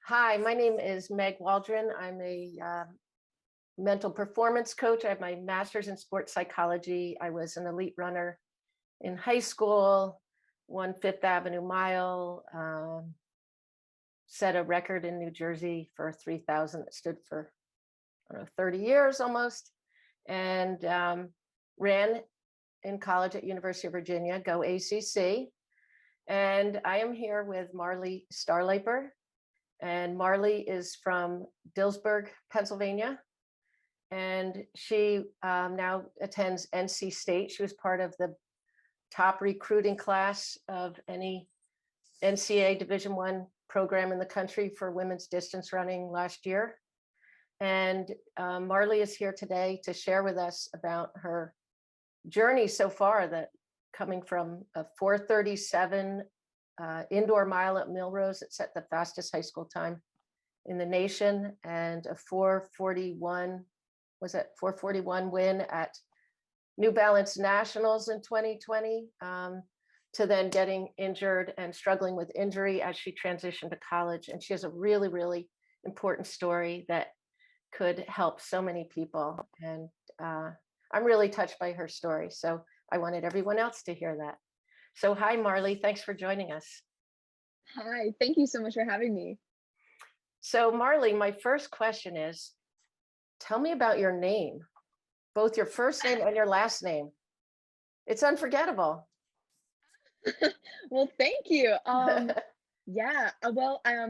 Hi, my name is Meg Waldron. I'm a mental performance coach. I have my master's in sports psychology. I was an elite runner in high school, won Fifth Avenue Mile, set a record in New Jersey for 3,000 that stood for, I don't know, 30 years almost, and ran in college at University of Virginia, go ACC. And I am here with Marlee Starliper. And Marlee is from Dillsburg, Pennsylvania. And she now attends NC State. She was part of the top recruiting class of any NCAA Division I program in the country for women's distance running last year. And Marlee is here today to share with us about her journey so far, that coming from a 4:37 indoor mile at Millrose that set the fastest high school time in the nation, and a 4:41 win at New Balance Nationals in 2020, to then getting injured and struggling with injury as she transitioned to college. And she has a really, really important story that could help so many people. And I'm really touched by her story. So I wanted everyone else to hear that. So hi, Marlee, thanks for joining us. Hi, thank you so much for having me. So Marlee, my first question is, tell me about your name, both your first name and your last name. It's unforgettable. Well, thank you.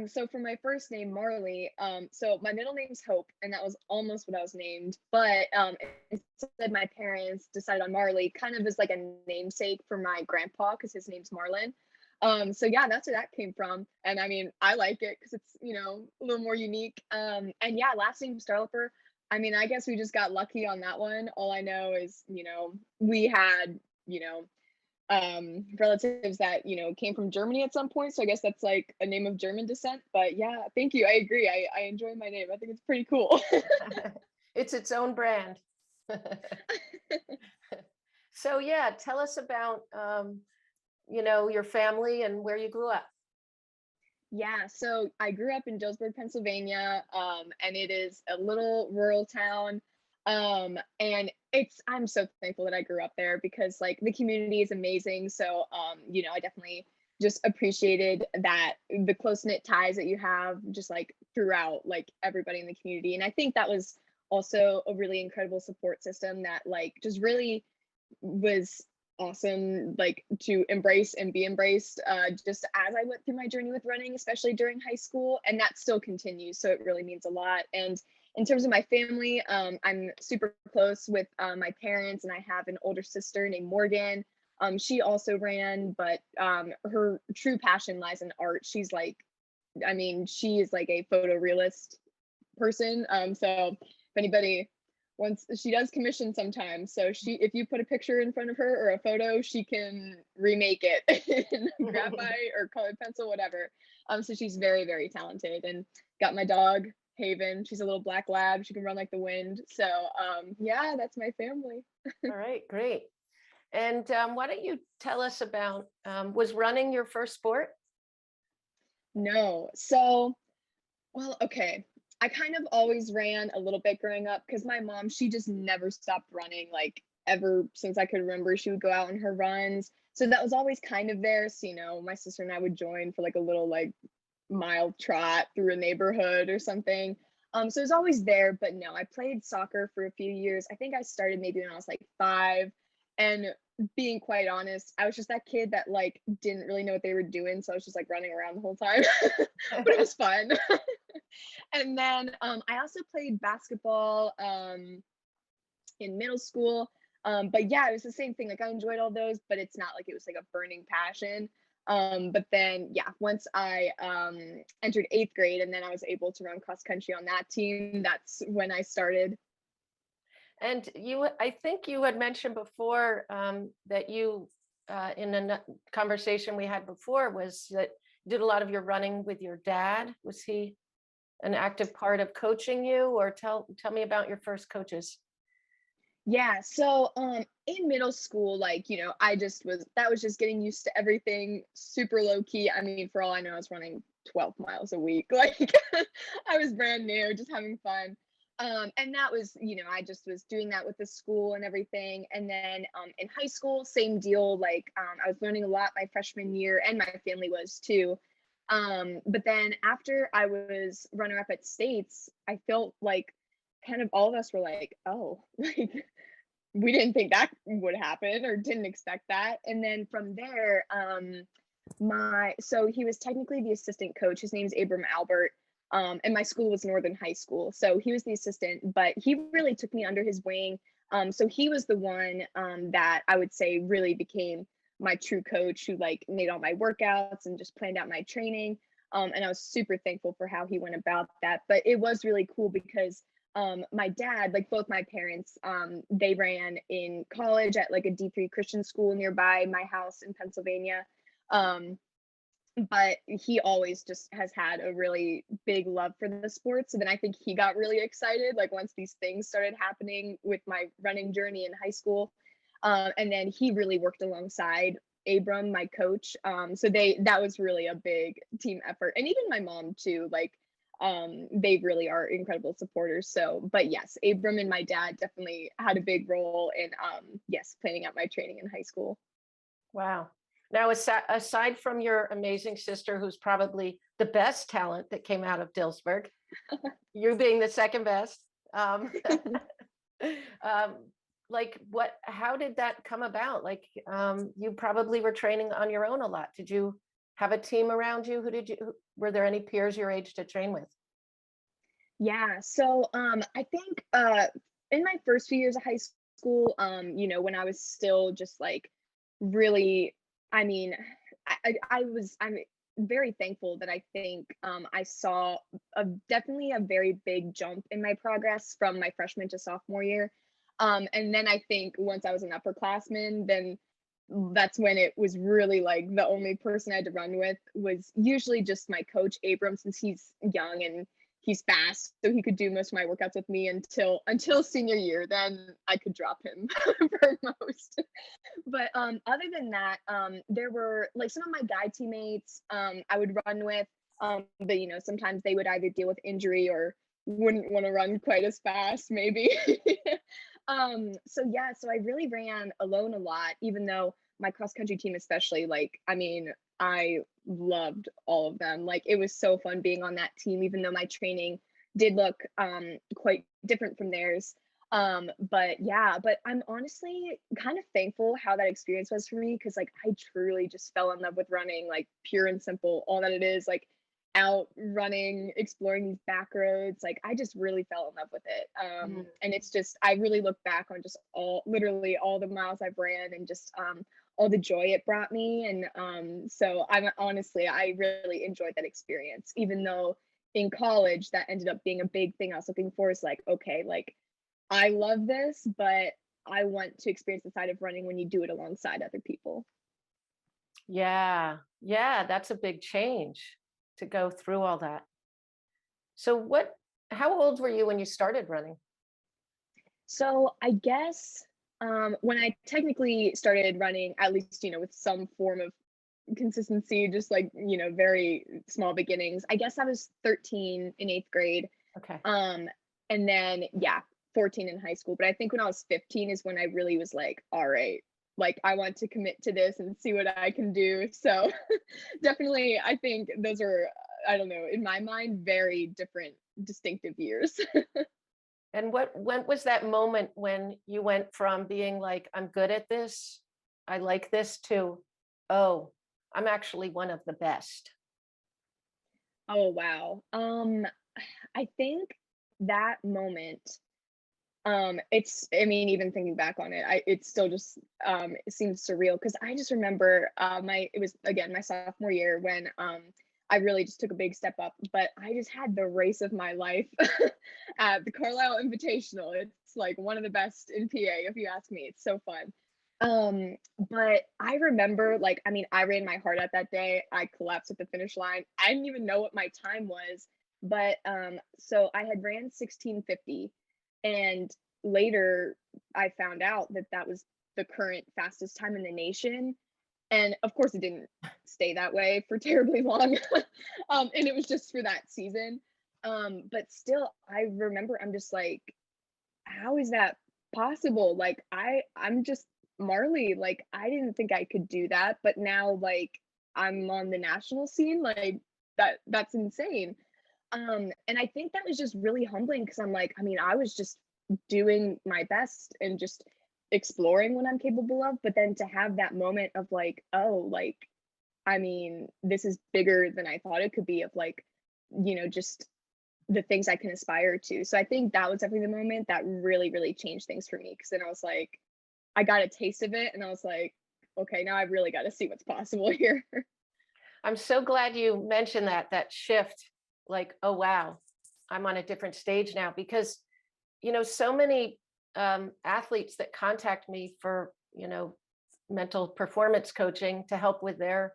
So for my first name, Marlee, so my middle name's Hope, and that was almost what I was named. But instead, my parents decided on Marlee, kind of as like a namesake for my grandpa, because his name's Marlin. So yeah, that's where that came from. And I mean, I like it because it's, a little more unique. And yeah, last name Starliper. I mean, I guess we just got lucky on that one. All I know is, we had, relatives that came from Germany at some point, so I guess that's like a name of German descent. But yeah, thank you, I agree. I enjoy my name. I think it's pretty cool. It's its own brand. So yeah, tell us about your family and where you grew up. Yeah, so I grew up in Dillsburg, Pennsylvania, and it is a little rural town. And I'm so thankful that I grew up there because like the community is amazing. So, I definitely just appreciated that the close-knit ties that you have just like throughout like everybody in the community. And I think that was also a really incredible support system that like just really was awesome, like to embrace and be embraced, just as I went through my journey with running, especially during high school, and that still continues, so it really means a lot. And in terms of my family, I'm super close with my parents, and I have an older sister named Morgan. She also ran, but her true passion lies in art. She's like, I mean, she is like a photorealist person. So if anybody wants, she does commission sometimes. So if you put a picture in front of her or a photo, she can remake it in graphite or colored pencil, whatever. So she's very, very talented. And got my dog Haven. She's a little black lab. She can run like the wind. So yeah, that's my family. All right, great. And why don't you tell us about, was running your first sport? No. So, well, okay. I kind of always ran a little bit growing up because my mom, she just never stopped running, like ever since I could remember. She would go out on her runs. So that was always kind of there. So, my sister and I would join for like a little like mile trot through a neighborhood or something. So it was always there, but no, I played soccer for a few years. I think I started maybe when I was like 5. And being quite honest, I was just that kid that like didn't really know what they were doing. So I was just like running around the whole time, but it was fun. And then I also played basketball in middle school. But yeah, it was the same thing. Like I enjoyed all those, but it's not like it was like a burning passion. But then yeah, once I entered 8th grade and then I was able to run cross country on that team, that's when I started. And I think you had mentioned before that you, in a conversation we had before, was that you did a lot of your running with your dad. Was he an active part of coaching you, or tell me about your first coaches? Yeah, so in middle school, like, that was just getting used to everything, super low key. I mean, for all I know, I was running 12 miles a week. Like I was brand new, just having fun. And that was, I just was doing that with the school and everything. And then in high school, same deal. Like I was learning a lot my freshman year, and my family was too. But then after I was runner up at states, I felt like kind of all of us were like, oh, like we didn't think that would happen or didn't expect that. And then from there, so he was technically the assistant coach. His name's Abram Albert. And my school was Northern High School. So he was the assistant, but he really took me under his wing. So he was the one that I would say really became my true coach, who like made all my workouts and just planned out my training. And I was super thankful for how he went about that. But it was really cool because my dad, like both my parents, they ran in college at like a D3 Christian school nearby my house in Pennsylvania. But he always just has had a really big love for the sport. So then I think he got really excited, like once these things started happening with my running journey in high school. And then he really worked alongside Abram, my coach. So that was really a big team effort. And even my mom too, like they really are incredible supporters. So, but yes, Abram and my dad definitely had a big role in yes, planning out my training in high school. Wow. Now, aside from your amazing sister, who's probably the best talent that came out of Dillsburg, you being the second best, like how did that come about? Like, you probably were training on your own a lot. Did you have a team around you? Were there any peers your age to train with? Yeah, so I think in my first few years of high school, when I was still just like really, I mean, I'm very thankful that I think I saw definitely a very big jump in my progress from my freshman to sophomore year. And then I think once I was an upperclassman, then that's when it was really like the only person I had to run with was usually just my coach Abram, since he's young and he's fast, so he could do most of my workouts with me until senior year. Then I could drop him for most. But other than that, there were like some of my guy teammates I would run with, but sometimes they would either deal with injury or wouldn't want to run quite as fast, maybe. So yeah, so I really ran alone a lot, even though my cross country team, especially, like, I mean, I loved all of them. Like, it was so fun being on that team, even though my training did look quite different from theirs. But yeah, but I'm honestly kind of thankful how that experience was for me, because like I truly just fell in love with running, like pure and simple, all that it is, like out running, exploring these back roads. Like I just really fell in love with it. And it's just, I really look back on just literally all the miles I've ran, and just all the joy it brought me. And so I really enjoyed that experience, even though in college that ended up being a big thing I was looking for. Is like, okay, like I love this, but I want to experience the side of running when you do it alongside other people. Yeah, that's a big change to go through all that. So how old were you when you started running? So I guess when I technically started running, at least, with some form of consistency, just like, very small beginnings, I guess I was 13 in eighth grade. Okay. And then, yeah, 14 in high school. But I think when I was 15 is when I really was like, all right, like I want to commit to this and see what I can do. So definitely, I think those are, I don't know, in my mind, very different, distinctive years. And when was that moment when you went from being like, I'm good at this, I like this, to, oh, I'm actually one of the best? Oh, wow. I think that moment, I mean, even thinking back on it, it's still just it seems surreal, because I just remember it was again my sophomore year when I really just took a big step up. But I just had the race of my life at the Carlisle Invitational. It's like one of the best in PA, if you ask me. It's so fun. But I remember, like, I mean, I ran my heart out that day. I collapsed at the finish line. I didn't even know what my time was. But so I had ran 16:50, and later I found out that that was the current fastest time in the nation. And of course, it didn't stay that way for terribly long. And it was just for that season. But still, I remember I'm just like, how is that possible? Like I'm just Marlee. Like I didn't think I could do that, but now like I'm on the national scene. Like that's insane. And I think that was just really humbling because I'm like, I mean, I was just doing my best and just exploring what I'm capable of, but then to have that moment of like, oh, like, I mean, this is bigger than I thought it could be, of like, just the things I can aspire to. So I think that was definitely the moment that really, really changed things for me. Cause then I was like, I got a taste of it and I was like, okay, now I've really got to see what's possible here. I'm so glad you mentioned that shift, like, oh, wow, I'm on a different stage now, because, so many athletes that contact me for, mental performance coaching to help with their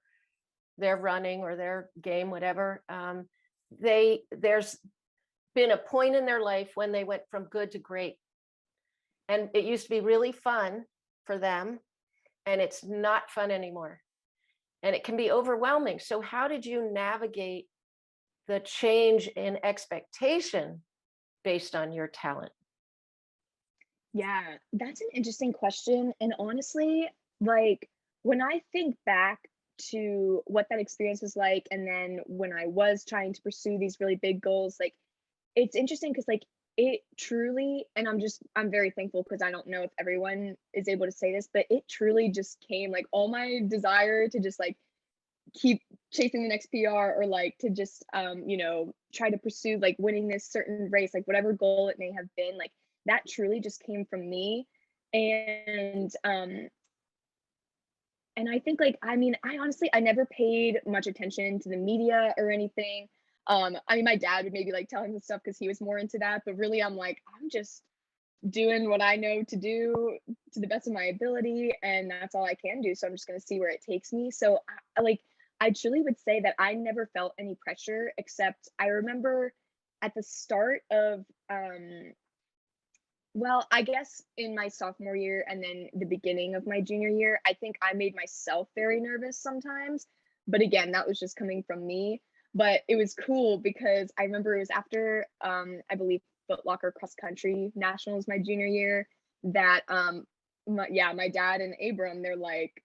running or their game, whatever. There's been a point in their life when they went from good to great. And it used to be really fun for them, and it's not fun anymore. And it can be overwhelming. So how did you navigate the change in expectation based on your talent? Yeah, that's an interesting question. And honestly, like when I think back to what that experience was like, and then when I was trying to pursue these really big goals, like it's interesting because like it truly, and I'm very thankful because I don't know if everyone is able to say this, but it truly just came like all my desire to just like keep chasing the next PR, or like to just try to pursue like winning this certain race, like whatever goal it may have been, like that truly just came from me. And I think like, I mean, I honestly, I never paid much attention to the media or anything. I mean, my dad would maybe like tell him the stuff because he was more into that, but really I'm like, I'm just doing what I know to do to the best of my ability, and that's all I can do. So I'm just going to see where it takes me. So I truly would say that I never felt any pressure, except I remember at the start of well, I guess in my sophomore year and then the beginning of my junior year, I think I made myself very nervous sometimes. But again, that was just coming from me. But it was cool because I remember it was after I believe Foot Locker cross country nationals my junior year that my dad and Abram, they're like,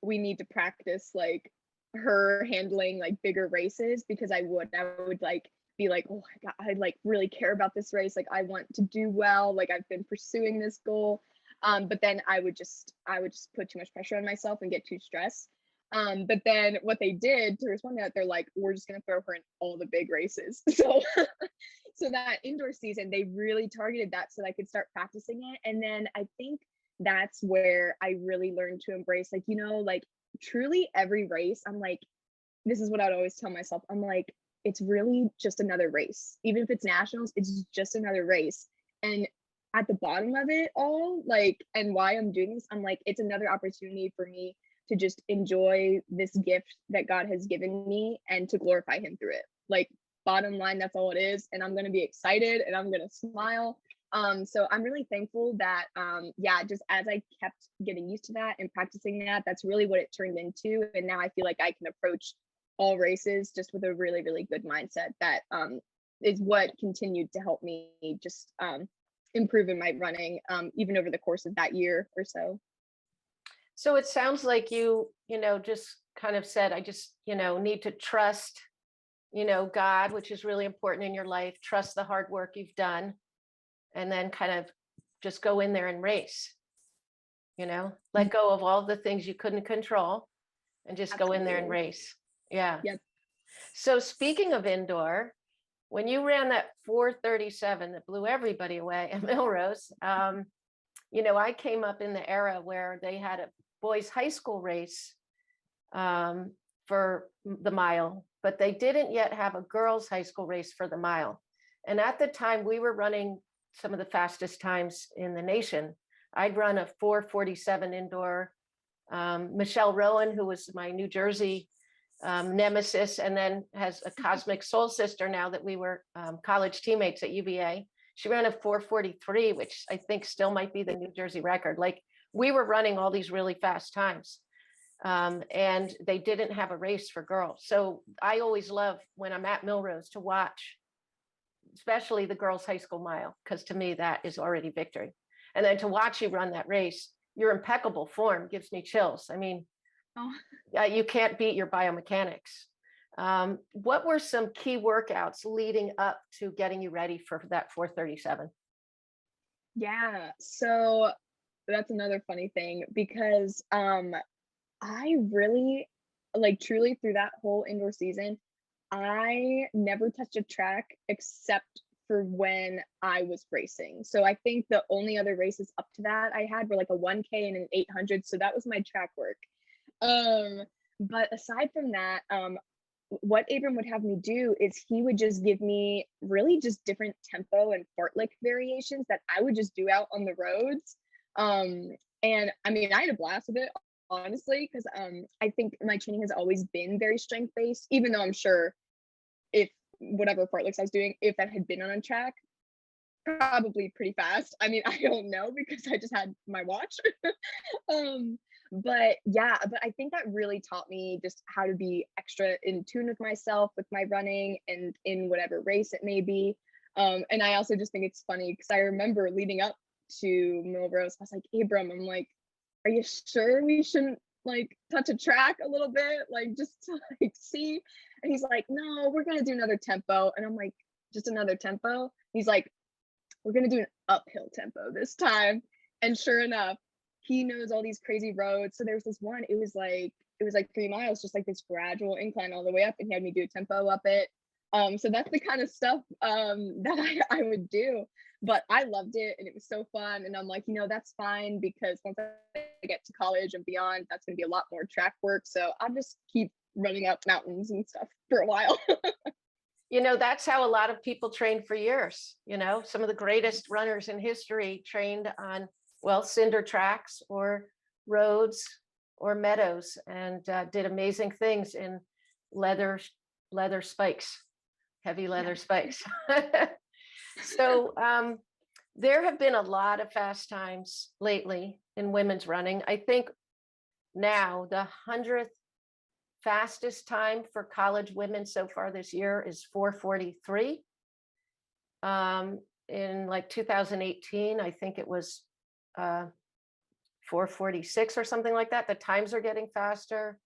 we need to practice like her handling like bigger races, because I would like be like, oh my god, I like really care about this race, like I want to do well, like I've been pursuing this goal. But then I would just put too much pressure on myself and get too stressed. But then what they did to respond to that, they're like, we're just gonna throw her in all the big races. So that indoor season, they really targeted that so that I could start practicing it. And then I think that's where I really learned to embrace, like, like truly every race, I'm like, this is what I'd always tell myself. I'm like, it's really just another race. Even if it's nationals, it's just another race. And at the bottom of it all, like, and why I'm doing this, I'm like, it's another opportunity for me to just enjoy this gift that God has given me and to glorify Him through it. Like, bottom line, that's all it is. And I'm going to be excited and I'm going to smile. So I'm really thankful that, yeah, just as I kept getting used to that and practicing that, that's really what it turned into. And now I feel like I can approach all races just with a really, really good mindset that is what continued to help me just improve in my running, even over the course of that year or so. So it sounds like just kind of said, I just, need to trust, God, which is really important in your life, trust the hard work you've done, and then kind of just go in there and race, let go of all the things you couldn't control and just go in there and Absolutely. race. Yeah. Yep. So speaking of indoor, when you ran that 4:37 that blew everybody away at Milrose, I came up in the era where they had a boys high school race for the mile, but they didn't yet have a girls high school race for the mile. And at the time we were running some of the fastest times in the nation. I'd run a 4:47 indoor. Michelle Rowan, who was my New Jersey nemesis, and then has a cosmic soul sister now that we were college teammates at UVA. She ran a 4:43, which I think still might be the New Jersey record. Like, we were running all these really fast times. And they didn't have a race for girls. So I always love when I'm at Millrose to watch, especially the girls' high school mile, because to me that is already victory. And then to watch you run that race, your impeccable form gives me chills. I mean, Oh. you can't beat your biomechanics. What were some key workouts leading up to getting you ready for that 4:37? Yeah, so that's another funny thing because I really, like, truly through that whole indoor season, I never touched a track except for when I was racing. So I think the only other races up to that I had were like a 1K and an 800. So that was my track work. Um, but aside from that, what Abram would have me do is he would just give me really just different tempo and fartlek variations that I would just do out on the roads. And I mean, I had a blast with it, honestly, because I think my training has always been very strength based, even though I'm sure if whatever fartleks I was doing, if that had been on a track, probably pretty fast. I mean, I don't know because I just had my watch. um, but yeah, but I think that really taught me just how to be extra in tune with myself, with my running, and in whatever race it may be. And I also just think it's funny because I remember leading up to Millrose, I was like, Abram, I'm like, are you sure we shouldn't like touch a track a little bit, like just to like see? And he's like, no, we're gonna do another tempo. And I'm like, just another tempo? He's like, we're gonna do an uphill tempo this time. And sure enough, he knows all these crazy roads. So there was this one, it was like 3 miles, just like this gradual incline all the way up, and he had me do a tempo up it. So that's the kind of stuff that I would do. But I loved it and it was so fun. And I'm like, that's fine because once I get to college and beyond, that's gonna be a lot more track work. So I'll just keep running up mountains and stuff for a while. That's how a lot of people train for years. Some of the greatest runners in history trained on, well, cinder tracks or roads or meadows, and did amazing things in leather spikes, heavy leather spikes. So there have been a lot of fast times lately in women's running. I think now the 100th fastest time for college women so far this year is 4:43. In like 2018, I think it was 4:46 or something like that. The times are getting faster.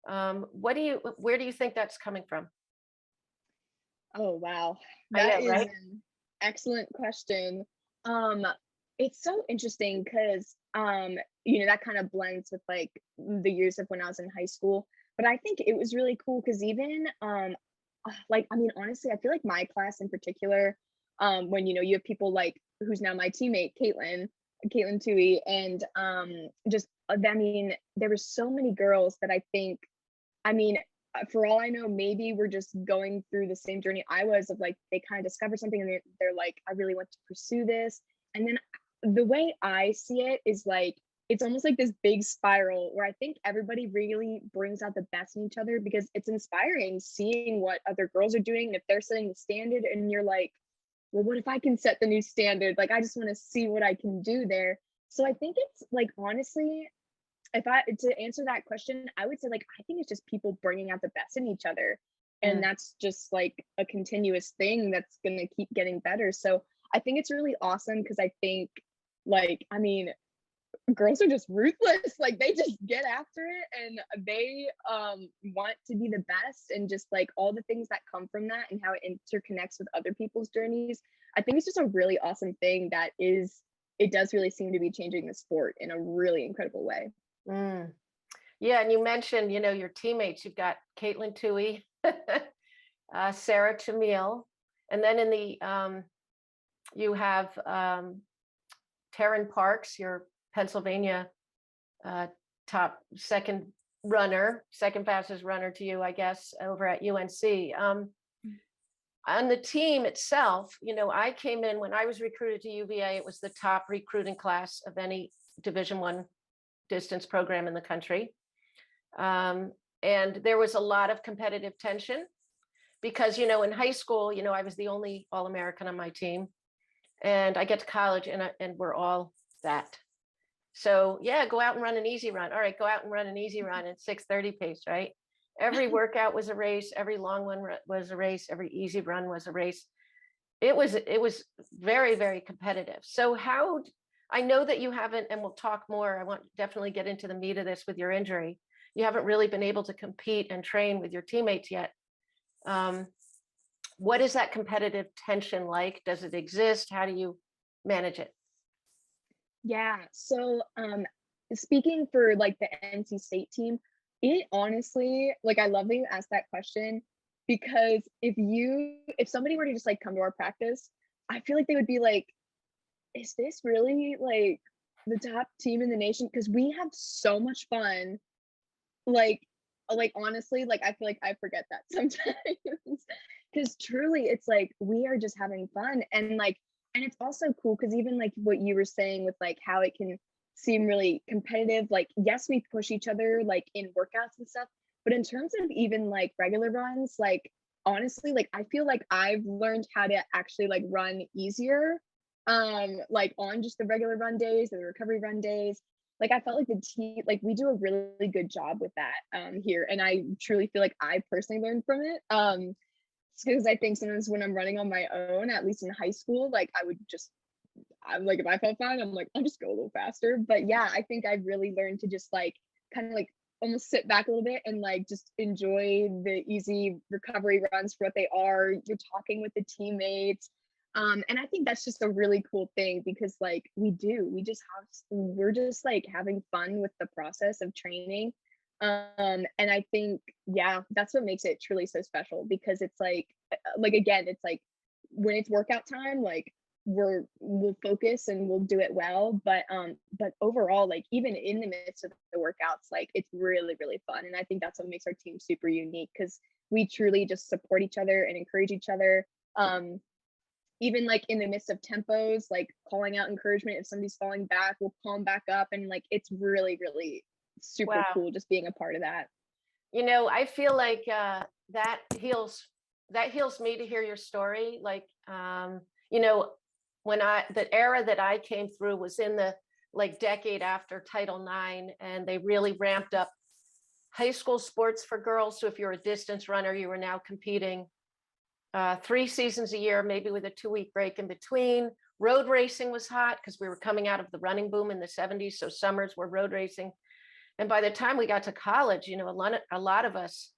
Where do you think that's coming from? Oh, wow. I That know, is right? an excellent question. Um, it's so interesting because that kind of blends with like the years of when I was in high school. But I think it was really cool because even like I mean, honestly, I feel like my class in particular, when you have people like who's now my teammate, Caitlin Tui, and just I mean, there were so many girls that I think, I mean, for all I know, maybe we're just going through the same journey I was of like they kind of discover something and they're like, I really want to pursue this. And then the way I see it is like it's almost like this big spiral where I think everybody really brings out the best in each other because it's inspiring seeing what other girls are doing. And if they're setting the standard and you're like, well, what if I can set the new standard? Like, I just want to see what I can do there. So I think it's like, honestly, if I to answer that question, I would say like I think it's just people bringing out the best in each other, and Mm. that's just like a continuous thing that's going to keep getting better. So I think it's really awesome because I think like I mean girls are just ruthless, like they just get after it and they want to be the best, and just like all the things that come from that and how it interconnects with other people's journeys. I think it's just a really awesome thing that is it does really seem to be changing the sport in a really incredible way. Mm. Yeah, and you mentioned, your teammates. You've got Caitlin Tui, Sarah Chamil, and then in the you have Taryn Parks, your Pennsylvania uh, top second fastest runner to you, I guess, over at UNC. On the team itself, I came in when I was recruited to UVA. It was the top recruiting class of any Division I distance program in the country. And there was a lot of competitive tension because, in high school, I was the only All-American on my team. And I get to college and we're all that. So yeah, go out and run an easy run. All right, go out and run an easy run at 6:30 pace, right? Every workout was a race, every long one was a race, every easy run was a race. It was very, very competitive. So how, I know that you haven't, and we'll talk more. I want to definitely get into the meat of this with your injury. You haven't really been able to compete and train with your teammates yet. What is that competitive tension like? Does it exist? How do you manage it? Yeah. So, speaking for like the NC State team, it honestly, like, I love that you asked that question because if somebody were to just like come to our practice, I feel like they would be like, is this really like the top team in the nation? Because we have so much fun. Like, honestly, like I feel like I forget that sometimes. Because truly, it's like we are just having fun, and like, and it's also cool because even like what you were saying with like how it can seem really competitive. Like, yes, we push each other like in workouts and stuff, but in terms of even like regular runs, like honestly, like I feel like I've learned how to actually like run easier, like on just the regular run days or the recovery run days. Like I felt like the team, like we do a really good job with that here, and I truly feel like I personally learned from it. Because I think sometimes when I'm running on my own, at least in high school, like I'm like, if I felt fine, I'm like, I'll just go a little faster. But yeah, I think I've really learned to just like kind of like almost sit back a little bit and like just enjoy the easy recovery runs for what they are. You're talking with the teammates. And I think that's just a really cool thing because like we're just like having fun with the process of training. And I think, yeah, that's what makes it truly so special because it's like again, it's like when it's workout time, like we'll focus and we'll do it well, but overall, like even in the midst of the workouts, like it's really fun. And I think that's what makes our team super unique because we truly just support each other and encourage each other. Even like in the midst of tempos, like calling out encouragement. If somebody's falling back, we'll call them back up. And like, it's really super Wow. cool just being a part of that. I feel like that heals me to hear your story. Like, you know, the era that I came through was in the like decade after Title IX, and they really ramped up high school sports for girls. So if you're a distance runner, you were now competing 3 seasons a year, maybe with a 2-week break in between. Road racing was hot because we were coming out of the running boom in the 70s. So summers were road racing. And by the time we got to college, a lot of us,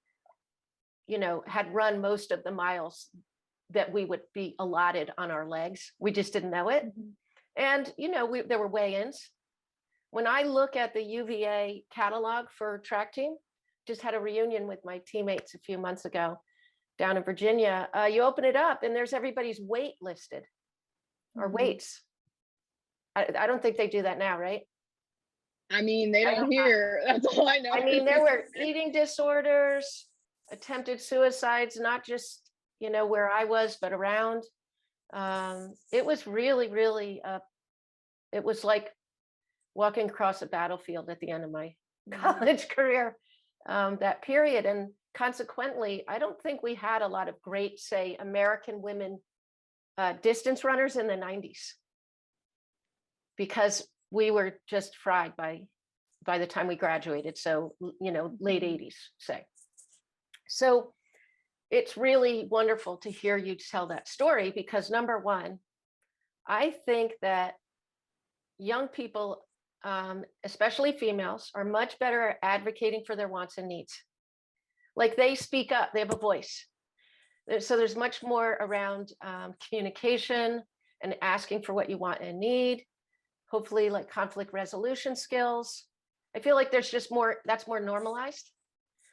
had run most of the miles that we would be allotted on our legs. We just didn't know it. Mhm. And, there were weigh-ins. When I look at the UVA catalog for track team, just had a reunion with my teammates a few months ago down in Virginia. You open it up and there's everybody's weight listed or Mhm. weights. I don't think they do that now, right? I mean, they don't hear. That's all I know. I mean, there were eating disorders, attempted suicides, not just, where I was, but around. It was really, it was like walking across a battlefield at the end of my college career, that period. And consequently, I don't think we had a lot of great, say, American women distance runners in the 90s because we were just fried by the time we graduated. So, late 80s, say. So it's really wonderful to hear you tell that story because number one, I think that young people, especially females, are much better at advocating for their wants and needs. Like they speak up, they have a voice. So there's much more around communication and asking for what you want and need. Hopefully, like conflict resolution skills. I feel like there's just more, that's more normalized.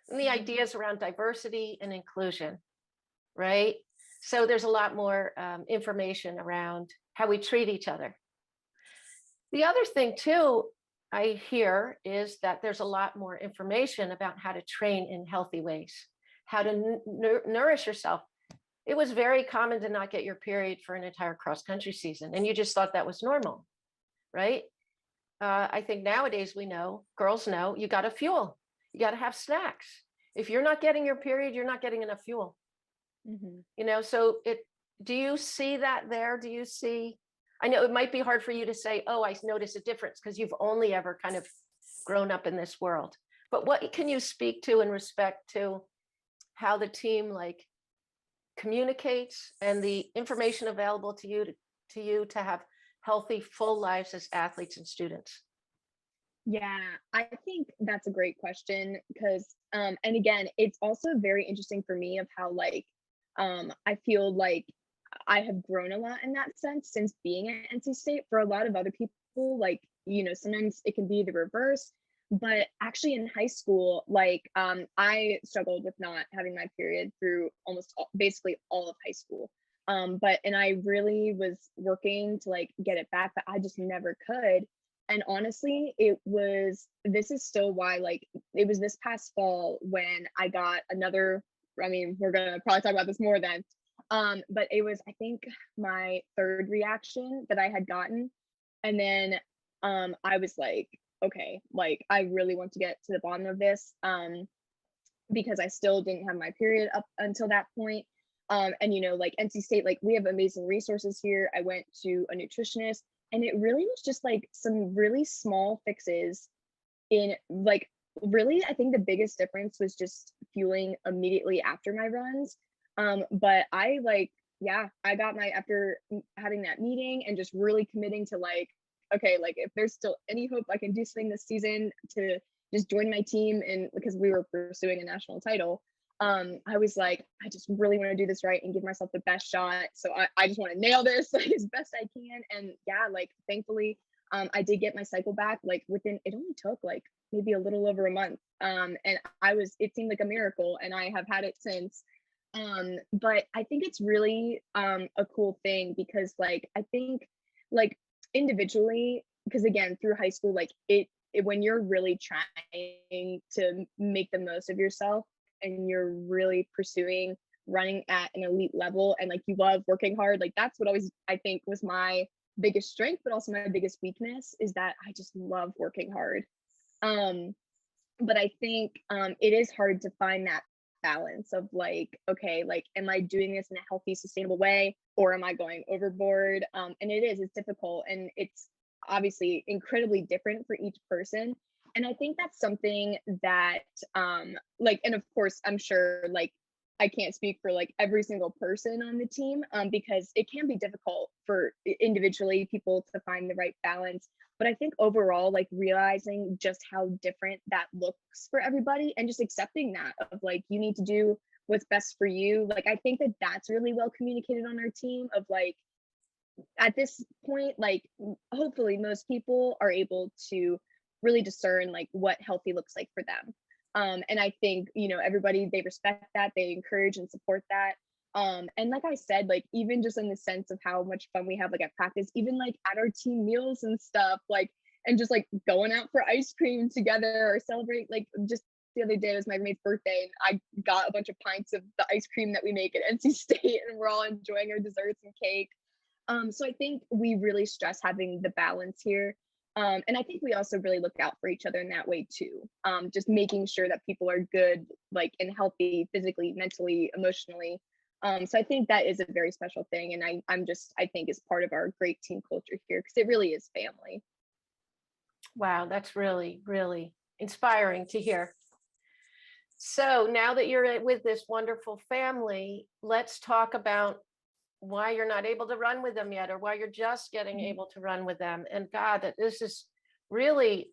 And the ideas around diversity and inclusion, right? So there's a lot more information around how we treat each other. The other thing too, I hear is that there's a lot more information about how to train in healthy ways, how to nourish yourself. It was very common to not get your period for an entire cross country season, and you just thought that was normal, right? I think nowadays we know, girls know, you got to fuel, you got to have snacks. If you're not getting your period, you're not getting enough fuel. Mhm. So do you see that there? Do you see I know it might be hard for you to say, oh, I notice a difference because you've only ever kind of grown up in this world. But what can you speak to in respect to how the team like communicates and the information available to you to have healthy, full lives as athletes and students? Yeah, I think that's a great question because, and again, it's also very interesting for me of how like, I feel like I have grown a lot in that sense since being at NC State. For a lot of other people, like, sometimes it can be the reverse. But actually in high school, like, I struggled with not having my period through basically all of high school. And I really was working to like get it back, but I just never could. And honestly, this is still why, like, it was this past fall when I got another, I mean, we're gonna probably talk about this more then. But it was, I think, my third reaction that I had gotten. And then I was like, okay, like I really want to get to the bottom of this. Because I still didn't have my period up until that point. And like NC State, like we have amazing resources here. I went to a nutritionist, and it really was just like some really small fixes in like really, I think the biggest difference was just fueling immediately after my runs. But I like, yeah, I got after having that meeting and just really committing to like, okay, like if there's still any hope I can do something this season to just join my team, and because we were pursuing a national title, I was like, I just really want to do this right and give myself the best shot. So I just want to nail this like as best I can. And yeah, like thankfully, I did get my cycle back like within, it only took like maybe a little over a month. And it seemed like a miracle, and I have had it since. But I think it's really a cool thing because like I think like individually, because again through high school, like when you're really trying to make the most of yourself and you're really pursuing running at an elite level and like you love working hard, like that's what always I think was my biggest strength, but also my biggest weakness is that I just love working hard. But I think it is hard to find that balance of like, okay, like, am I doing this in a healthy, sustainable way, or am I going overboard? And it's difficult, and it's obviously incredibly different for each person. And I think that's something that, like, and of course, I'm sure, like, I can't speak for like every single person on the team, because it can be difficult for individually people to find the right balance. But I think overall, like realizing just how different that looks for everybody and just accepting that of like, you need to do what's best for you. Like, I think that that's really well communicated on our team of like, at this point, like, hopefully most people are able to really discern like what healthy looks like for them. And I think, everybody, they respect that, they encourage and support that. And like I said, like even just in the sense of how much fun we have like at practice, even like at our team meals and stuff, like, and just like going out for ice cream together or celebrate, like just the other day was my roommate's birthday and I got a bunch of pints of the ice cream that we make at NC State and we're all enjoying our desserts and cake. So I think we really stress having the balance here. And I think we also really look out for each other in that way too. Just making sure that people are good, like, and healthy physically, mentally, emotionally. So I think that is a very special thing. And I think is part of our great team culture here because it really is family. Wow, that's really, really inspiring to hear. So now that you're with this wonderful family, let's talk about why you're not able to run with them yet, or why you're just getting able to run with them. And God, that this is really,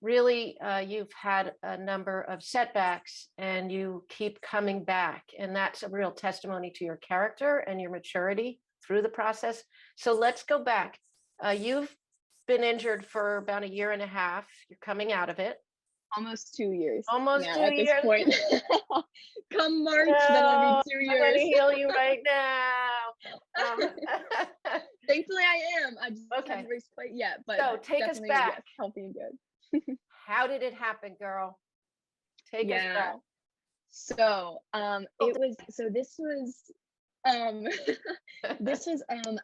you've had a number of setbacks and you keep coming back. And that's a real testimony to your character and your maturity through the process. So let's go back. You've been injured for about a year and a half. You're coming out of it. Almost 2 years. Almost now 2 at this years. point. Come March, that'll be 2 I'm going years. to heal you right now. Thankfully, I am. I just Okay. haven't raced quite yet, but So take us definitely, back. yes, healthy and good. How did it happen, girl? Take us back. So, this was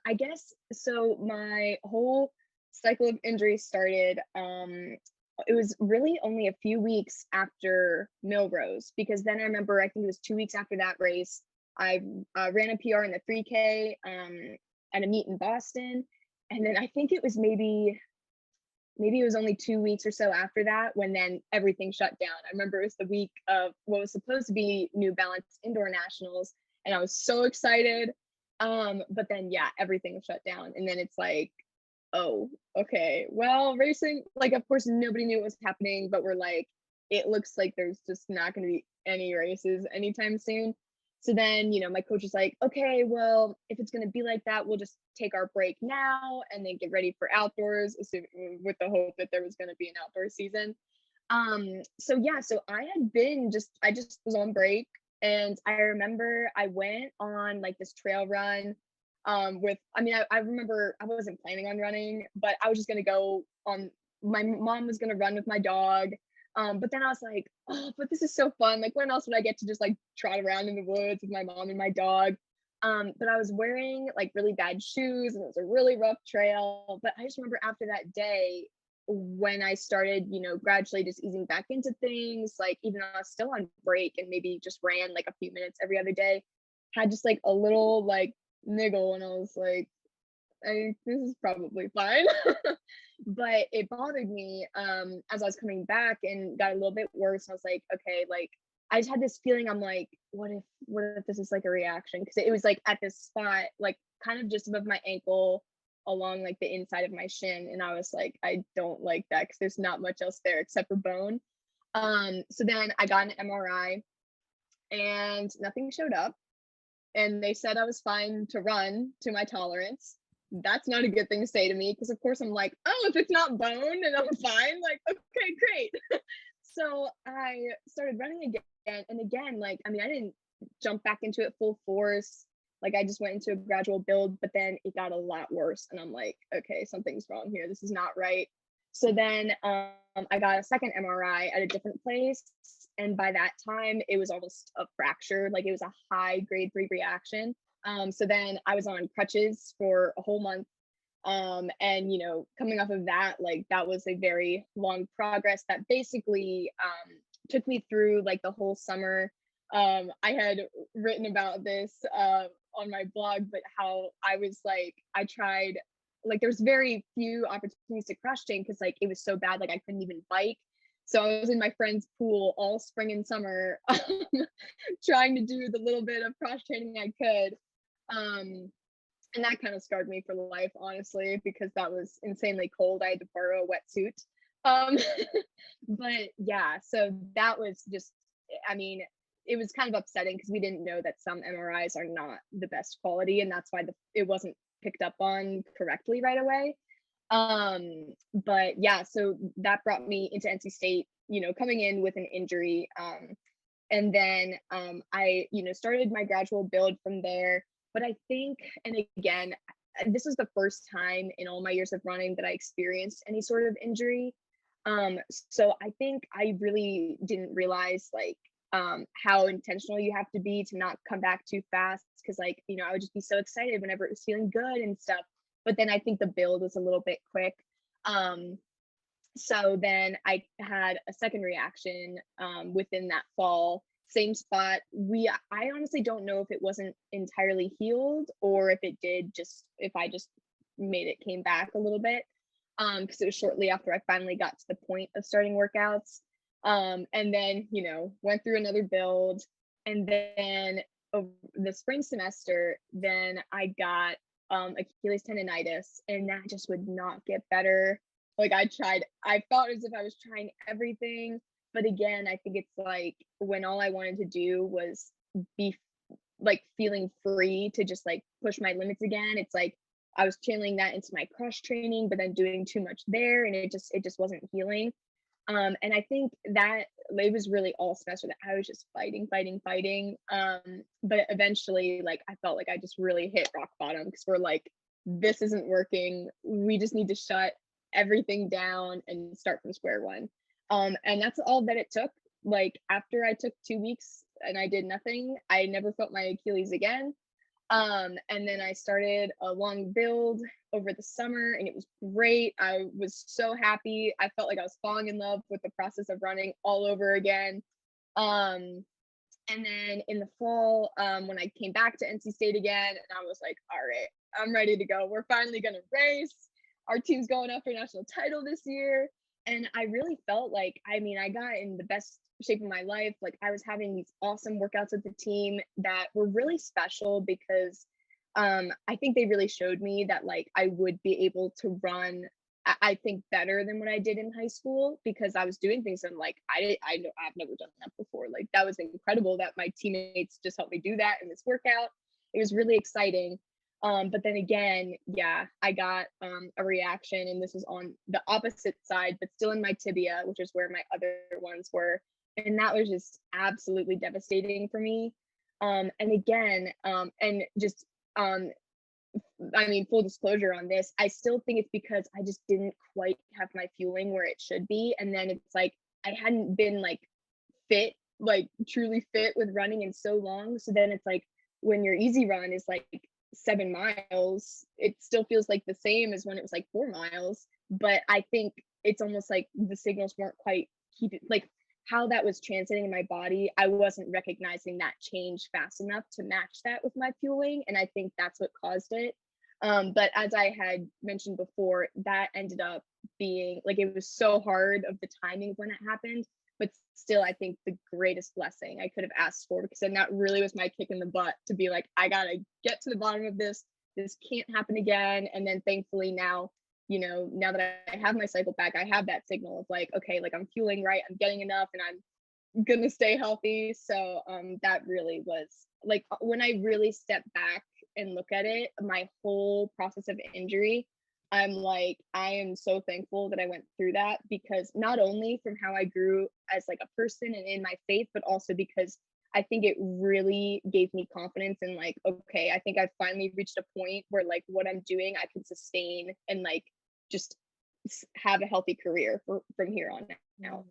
I guess so my whole cycle of injury started it was really only a few weeks after Millrose, because then I remember I think it was 2 weeks after that race I ran a PR in the 3K at a meet in Boston. And then I think it was maybe it was only 2 weeks or so after that when then everything shut down. I remember it was the week of what was supposed to be New Balance Indoor Nationals, and I was so excited. But then yeah, everything was shut down. And then it's like, oh, okay, well, racing, like of course nobody knew what was happening, but we're like, it looks like there's just not gonna be any races anytime soon. So then, my coach is like, okay, well, if it's going to be like that, we'll just take our break now and then get ready for outdoors, with the hope that there was going to be an outdoor season. So yeah, so I just was on break, and I remember I went on like this trail run I remember I wasn't planning on running, but I was just going to go on. My mom was going to run with my dog. But then I was like, oh, but this is so fun. Like, when else would I get to just like trot around in the woods with my mom and my dog? But I was wearing like really bad shoes, and it was a really rough trail. But I just remember after that day, when I started, gradually just easing back into things, like even though I was still on break and maybe just ran like a few minutes every other day, had just like a little like niggle, and I was like, I think this is probably fine. But it bothered me as I was coming back and got a little bit worse. I was like, okay, like I just had this feeling. I'm like, what if this is like a reaction? Because it was like at this spot, like kind of just above my ankle, along like the inside of my shin. And I was like, I don't like that because there's not much else there except for bone. So then I got an MRI and nothing showed up. And they said I was fine to run to my tolerance. That's not a good thing to say to me, because of course I'm like, oh, if it's not bone and I'm fine, like, okay, great. So I started running again. And again, like, I didn't jump back into it full force. Like, I just went into a gradual build, but then it got a lot worse. And I'm like, okay, something's wrong here. This is not right. So then I got a second MRI at a different place. And by that time, it was almost a fracture. Like, it was a high grade 3 reaction. So then I was on crutches for a whole month. And coming off of that, like that was a very long progress that basically took me through like the whole summer. I had written about this on my blog, but how I was like, I tried, like there's very few opportunities to cross train because like it was so bad, like I couldn't even bike. So I was in my friend's pool all spring and summer, trying to do the little bit of cross training I could. And that kind of scarred me for life, honestly, because that was insanely cold. I had to borrow a wetsuit. But yeah, so that was just, it was kind of upsetting because we didn't know that some MRIs are not the best quality, and that's why it wasn't picked up on correctly right away. But yeah, so that brought me into NC State, coming in with an injury. And then I, started my gradual build from there. But I think, and again, this was the first time in all my years of running that I experienced any sort of injury. So I think I really didn't realize like how intentional you have to be to not come back too fast. Because like, I would just be so excited whenever it was feeling good and stuff. But then I think the build was a little bit quick. So then I had a second reaction within that fall, same spot. I honestly don't know if it wasn't entirely healed or if it did, if I just made it came back a little bit. Because it was shortly after I finally got to the point of starting workouts. And then, went through another build. And then over the spring semester, then I got Achilles tendonitis, and that just would not get better. Like I felt as if I was trying everything, but again, I think it's like when all I wanted to do was be like feeling free to just like push my limits again. It's like I was channeling that into my cross training, but then doing too much there, and it just wasn't healing. And I think that it was really all semester that I was just fighting. But eventually, like I felt like I just really hit rock bottom, because we're like, this isn't working. We just need to shut everything down and start from square one. And that's all that it took. Like after I took 2 weeks and I did nothing, I never felt my Achilles again. And then I started a long build over the summer, and it was great. I was so happy. I felt like I was falling in love with the process of running all over again. And then in the fall, when I came back to NC State again, and I was like, all right, I'm ready to go. We're finally going to race. Our team's going after a national title this year. And I really felt like, I mean, I got in the best shape of my life. Like, I was having these awesome workouts with the team that were really special because I think they really showed me that like I would be able to run, I think, better than what I did in high school, because I was doing things and like I know I've never done that before. Like, that was incredible that my teammates just helped me do that in this workout. It was really exciting. But then again, yeah, I got a reaction, and this was on the opposite side, but still in my tibia, which is where my other ones were. And that was just absolutely devastating for me. And again, and just um I mean, full disclosure on this, I still think it's because I just didn't quite have my fueling where it should be. And then it's like I hadn't been like fit, like truly fit with running in so long. So then it's like when your easy run is like 7 miles, it still feels like the same as when it was like 4 miles. But I think it's almost like the signals weren't quite keeping, like how that was translating in my body. I wasn't recognizing that change fast enough to match that with my fueling. And I think that's what caused it. But as I had mentioned before, that ended up being like, it was so hard of the timing of when it happened, but still, I think the greatest blessing I could have asked for, because then that really was my kick in the butt to be like, I gotta get to the bottom of this. This can't happen again. And then thankfully now, you know, now that I have my cycle back, I have that signal of like, okay, like I'm fueling right, I'm getting enough, and I'm gonna stay healthy. So that really was like when I really step back and look at it, my whole process of injury, I'm like, I am so thankful that I went through that, because not only from how I grew as like a person and in my faith, but also because I think it really gave me confidence in like, okay, I think I've finally reached a point where like what I'm doing, I can sustain and like just have a healthy career from here on out.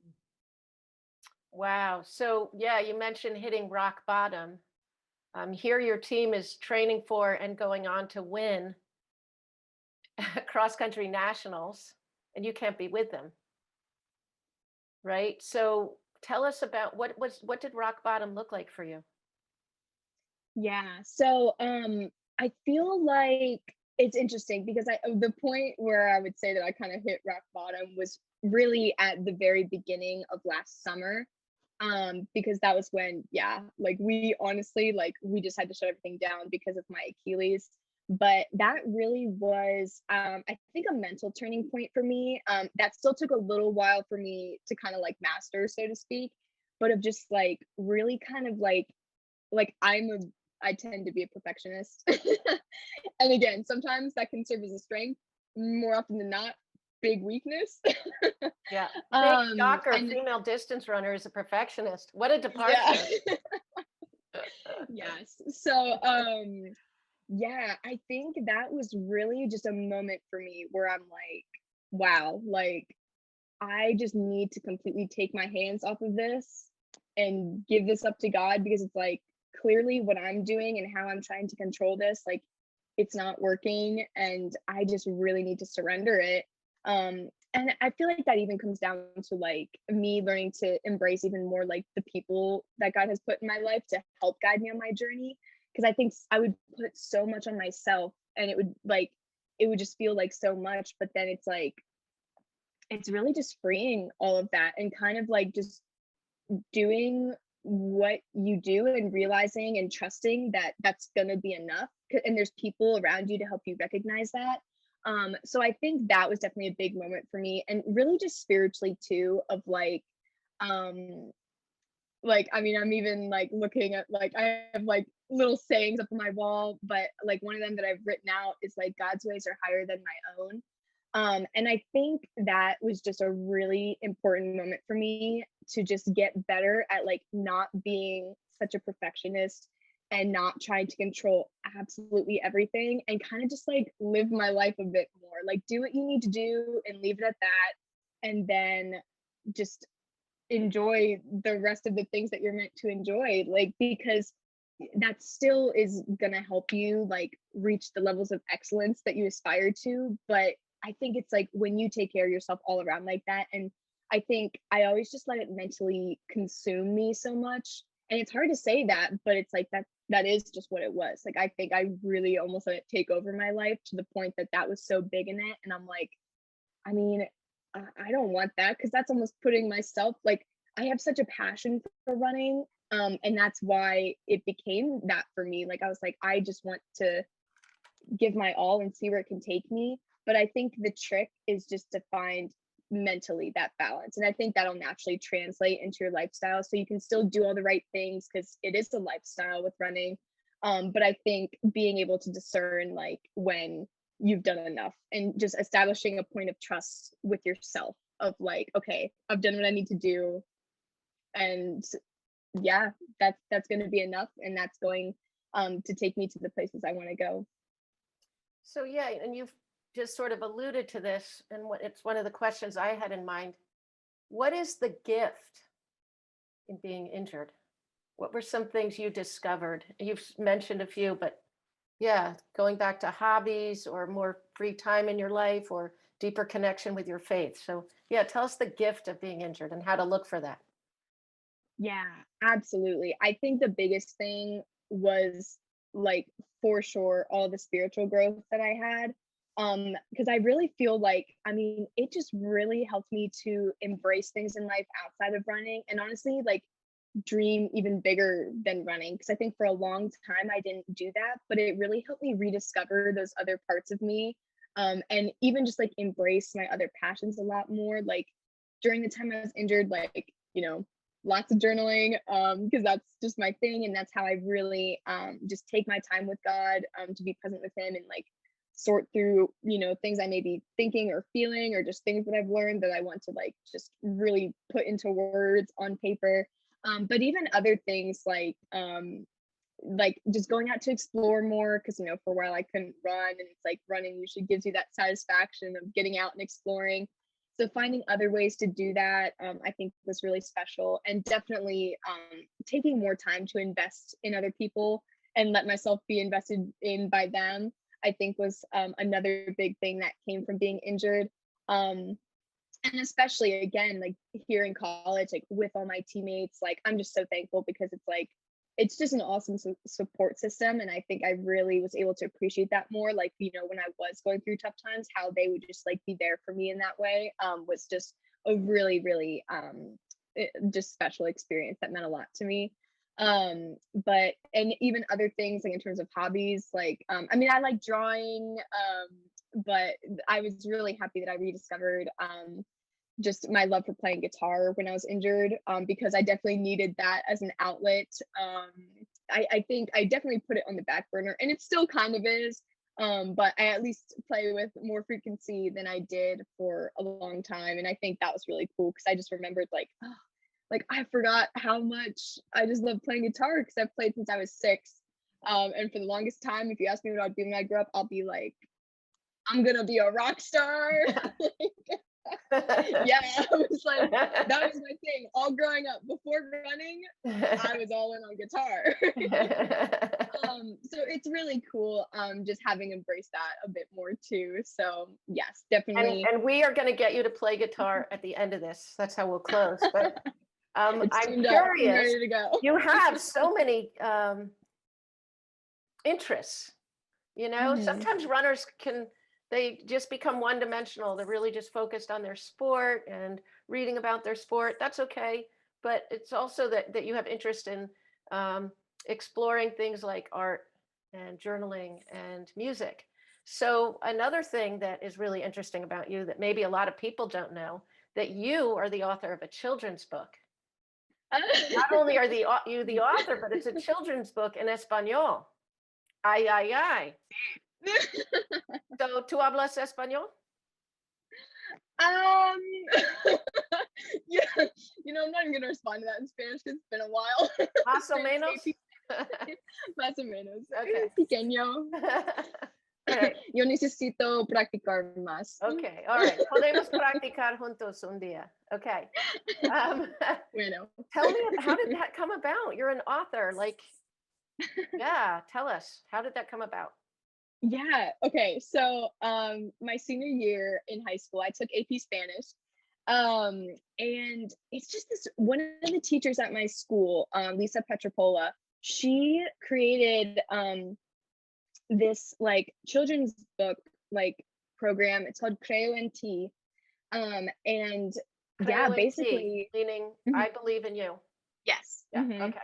Wow. So yeah, you mentioned hitting rock bottom. Here your team is training for and going on to win cross country nationals, and you can't be with them, right? So tell us about what did rock bottom look like for you? Yeah. So I feel like it's interesting because the point where I would say that I kind of hit rock bottom was really at the very beginning of last summer. Because that was when, yeah, like we honestly, like we just had to shut everything down because of my Achilles. But that really was, I think, a mental turning point for me. That still took a little while for me to kind of like master, so to speak, but of just like really kind of like I tend to be a perfectionist. And again, sometimes that can serve as a strength, more often than not, big weekness. Yeah. Big shocker, And female distance runner is a perfectionist. What a yeah. departure. Yes. So yeah, I think that was really just a moment for me where I'm like, wow, like I just need to completely take my hands off of this and give this up to God, because it's like clearly what I'm doing and how I'm trying to control this, like it's not working, and I just really need to surrender it. And I feel like that even comes down to like me learning to embrace even more like the people that God has put in my life to help guide me on my journey. Because I think I would put so much on myself, and it would just feel like so much, but then it's like it's really just freeing all of that and kind of like just doing what you do and realizing and trusting that that's going to be enough, and there's people around you to help you recognize that. So I think that was definitely a big moment for me, and really just spiritually too, of um like I mean, I'm even like looking at like I have like little sayings up on my wall, but like one of them that I've written out is like, God's ways are higher than my own. And I think that was just a really important moment for me to just get better at like not being such a perfectionist and not trying to control absolutely everything, and kind of just like live my life a bit more. Like do what you need to do and leave it at that. And then just enjoy the rest of the things that you're meant to enjoy. Like, because that still is going to help you like reach the levels of excellence that you aspire to. But I think it's like when you take care of yourself all around like that. And I think I always just let it mentally consume me so much. And it's hard to say that, but it's like that is just what it was. Like I think I really almost let it take over my life to the point that that was so big in it. And I'm like, I mean, I don't want that, because that's almost putting myself, like, I have such a passion for running. And that's why it became that for me. Like I was like, I just want to give my all and see where it can take me. But I think the trick is just to find mentally that balance. And I think that'll naturally translate into your lifestyle. So you can still do all the right things because it is a lifestyle with running. But I think being able to discern like when you've done enough and just establishing a point of trust with yourself of like, okay, I've done what I need to do. And yeah, that's going to be enough. And that's going to take me to the places I want to go. So yeah, and you've just sort of alluded to this, and it's one of the questions I had in mind. What is the gift in being injured? What were some things you discovered? You've mentioned a few, but yeah, going back to hobbies or more free time in your life or deeper connection with your faith. So yeah, tell us the gift of being injured and how to look for that. Yeah, absolutely. I think the biggest thing was like for sure all the spiritual growth that I had. Because I really feel like, I mean, it just really helped me to embrace things in life outside of running, and honestly, like dream even bigger than running. Because I think for a long time I didn't do that, but it really helped me rediscover those other parts of me. And even just like embrace my other passions a lot more. Like during the time I was injured, like, lots of journaling, because that's just my thing, and that's how I really just take my time with God, to be present with him and like sort through things I may be thinking or feeling, or just things that I've learned that I want to like just really put into words on paper. But even other things like just going out to explore more, because for a while I couldn't run, and it's like running usually gives you that satisfaction of getting out and exploring. So finding other ways to do that, I think was really special, and definitely taking more time to invest in other people and let myself be invested in by them, I think was another big thing that came from being injured. And especially again, like here in college, like with all my teammates, like I'm just so thankful, because it's like it's just an awesome support system. And I think I really was able to appreciate that more, like when I was going through tough times, how they would just like be there for me in that way, was just a really really just special experience that meant a lot to me. But and even other things like in terms of hobbies, like I mean, I like drawing, but I was really happy that I rediscovered just my love for playing guitar when I was injured, because I definitely needed that as an outlet. I think I definitely put it on the back burner, and it still kind of is, but I at least play with more frequency than I did for a long time, and I think that was really cool, because I just remembered like, oh, like I forgot how much I just love playing guitar, because I've played since I was 6. And for the longest time, if you ask me what I'd be when I grew up, I'll be like, I'm gonna be a rock star. Yeah, I was like, that was my thing all growing up. Before running, I was all in on guitar. So it's really cool, just having embraced that a bit more too. So yes, definitely. And we are going to get you to play guitar at the end of this. That's how we'll close. But It's I'm tuned up. I'm curious. ready to go. You have so many interests. Sometimes runners they just become one-dimensional. They're really just focused on their sport and reading about their sport. That's okay. But it's also that you have interest in exploring things like art and journaling and music. So another thing that is really interesting about you that maybe a lot of people don't know, that you are the author of a children's book. Not only are you the author, but it's a children's book in Espanol. Ay, ay, ay. So, ¿tú hablas español? Yeah, I'm not even gonna respond to that in Spanish because it's been a while. Más o menos. Más o menos. Okay. Pequeño. Right. Yo necesito practicar más. Okay. All right. Podemos practicar juntos un día. Okay. Bueno. Tell me, how did that come about? You're an author. Like, yeah, tell us. How did that come about? Yeah. Okay. So, my senior year in high school, I took AP Spanish. And it's just this one of the teachers at my school, Lisa Petropola, she created this like children's book like program. It's called Creo en Ti. And yeah, Creo and T, basically, meaning mhm, I believe in you. yes. Yeah, okay.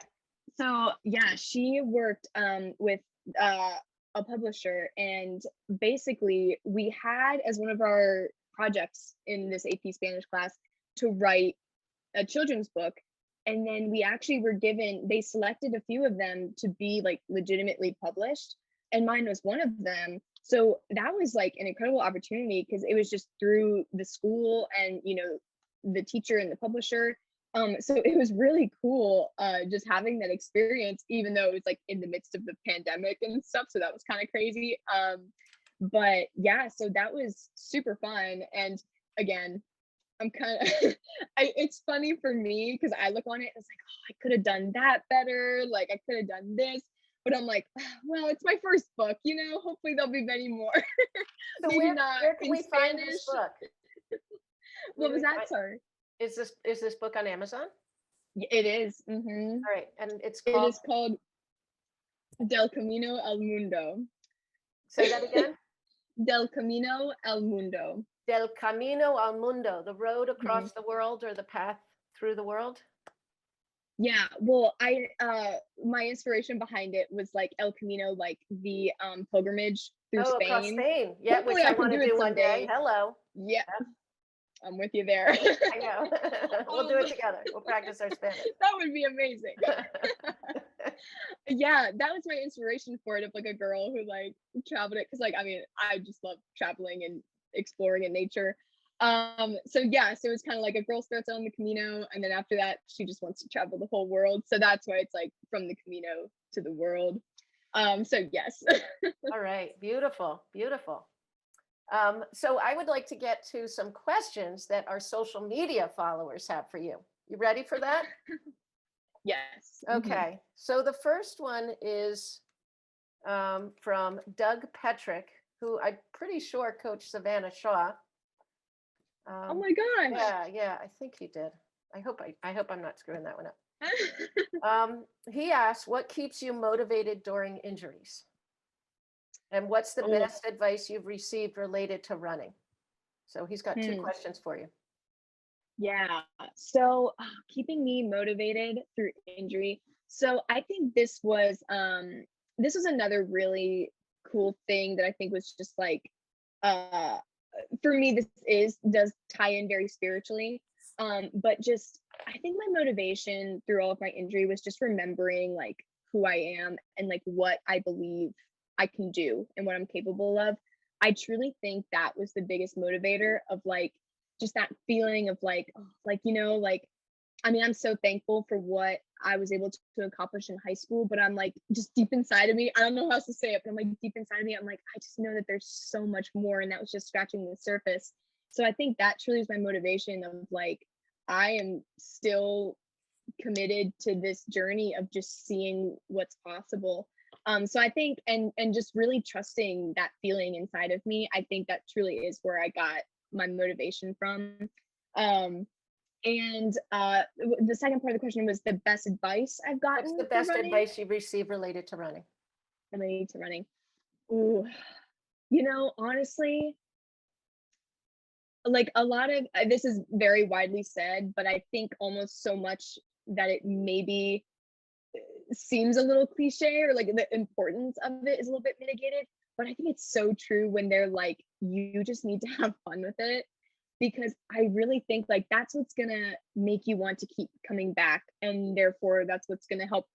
So yeah, she worked with uh, a publisher, and basically we had as one of our projects in this AP Spanish class to write a children's book. And then we actually were given, they selected a few of them to be like legitimately published, and mine was one of them. So that was like an incredible opportunity because it was just through the school and the teacher and the publisher. So it was really cool just having that experience, even though it was like in the midst of the pandemic and stuff. So that was kind of crazy. But yeah, so that was super fun. And again, I'm kind of it's funny for me because I look on it and it's like, oh, I could have done that better. Like I could have done this. But I'm like, well, it's my first book, hopefully there'll be many more. So Maybe not where can in we find this Spanish. book? Where What do was we that? find, Sorry. is this book on Amazon? It is. All right, and it's It called, is called Del Camino al Mundo. say that again? Del Camino al Mundo. Del Camino al Mundo, the road Mhm. across the world or the path through the world? Yeah, well, I my inspiration behind it was like El Camino, like the pilgrimage through Oh, across Spain. Spain. Yeah, which Hopefully I I can want to do it do one day. someday. Hello. Yeah, Yep, I'm with you there. I know. We'll do it together. We'll practice our Spanish. That would be amazing. Yeah, that was my inspiration for it, of like a girl who like traveled it, because like I mean I just love traveling and exploring in nature. So yeah, so it's kind of like a girl starts on the Camino, and then after that she just wants to travel the whole world, so that's why it's like from the Camino to the world. So yes. All right, beautiful, beautiful. So I would like to get to some questions that our social media followers have for you. You ready for that? Yes. Okay, so the first one is from Doug Petrick, who I'm pretty sure coached Savannah Shaw. Oh Um, my gosh. yeah, I think he did. I hope I'm not screwing that one up. He asked, what keeps you motivated during injuries? And what's the Oh. best advice you've received related to running? So he's got two Hmm. questions for you. Yeah. So keeping me motivated through injury. So I think this was another really cool thing that I think was just like uh for me this is does tie in very spiritually. But just I think my motivation through all of my injury was just remembering like who I am and like what I believe I can do and what I'm capable of. I truly think that was the biggest motivator of like just that feeling of like, oh, like, like, I mean, I'm so thankful for what I was able to accomplish in high school, but I'm like, just deep inside of me, I don't know how else to say it, but I'm like, deep inside of me, I'm like, I just know that there's so much more. And that was just scratching the surface. So I think that truly is my motivation of like, I am still committed to this journey of just seeing what's possible. So I think and just really trusting that feeling inside of me, I think that truly is where I got my motivation from. um and the second part of the question was the best advice I've What's the gotten for best running. advice you've received related to running? Related to running. Ooh, honestly, like a lot of this is very widely said, but I think almost so much that it maybe seems a little cliche, or like the importance of it is a little bit mitigated. But I think it's so true when they're like, you just need to have fun with it, because I really think like that's what's gonna make you want to keep coming back, and therefore that's what's gonna help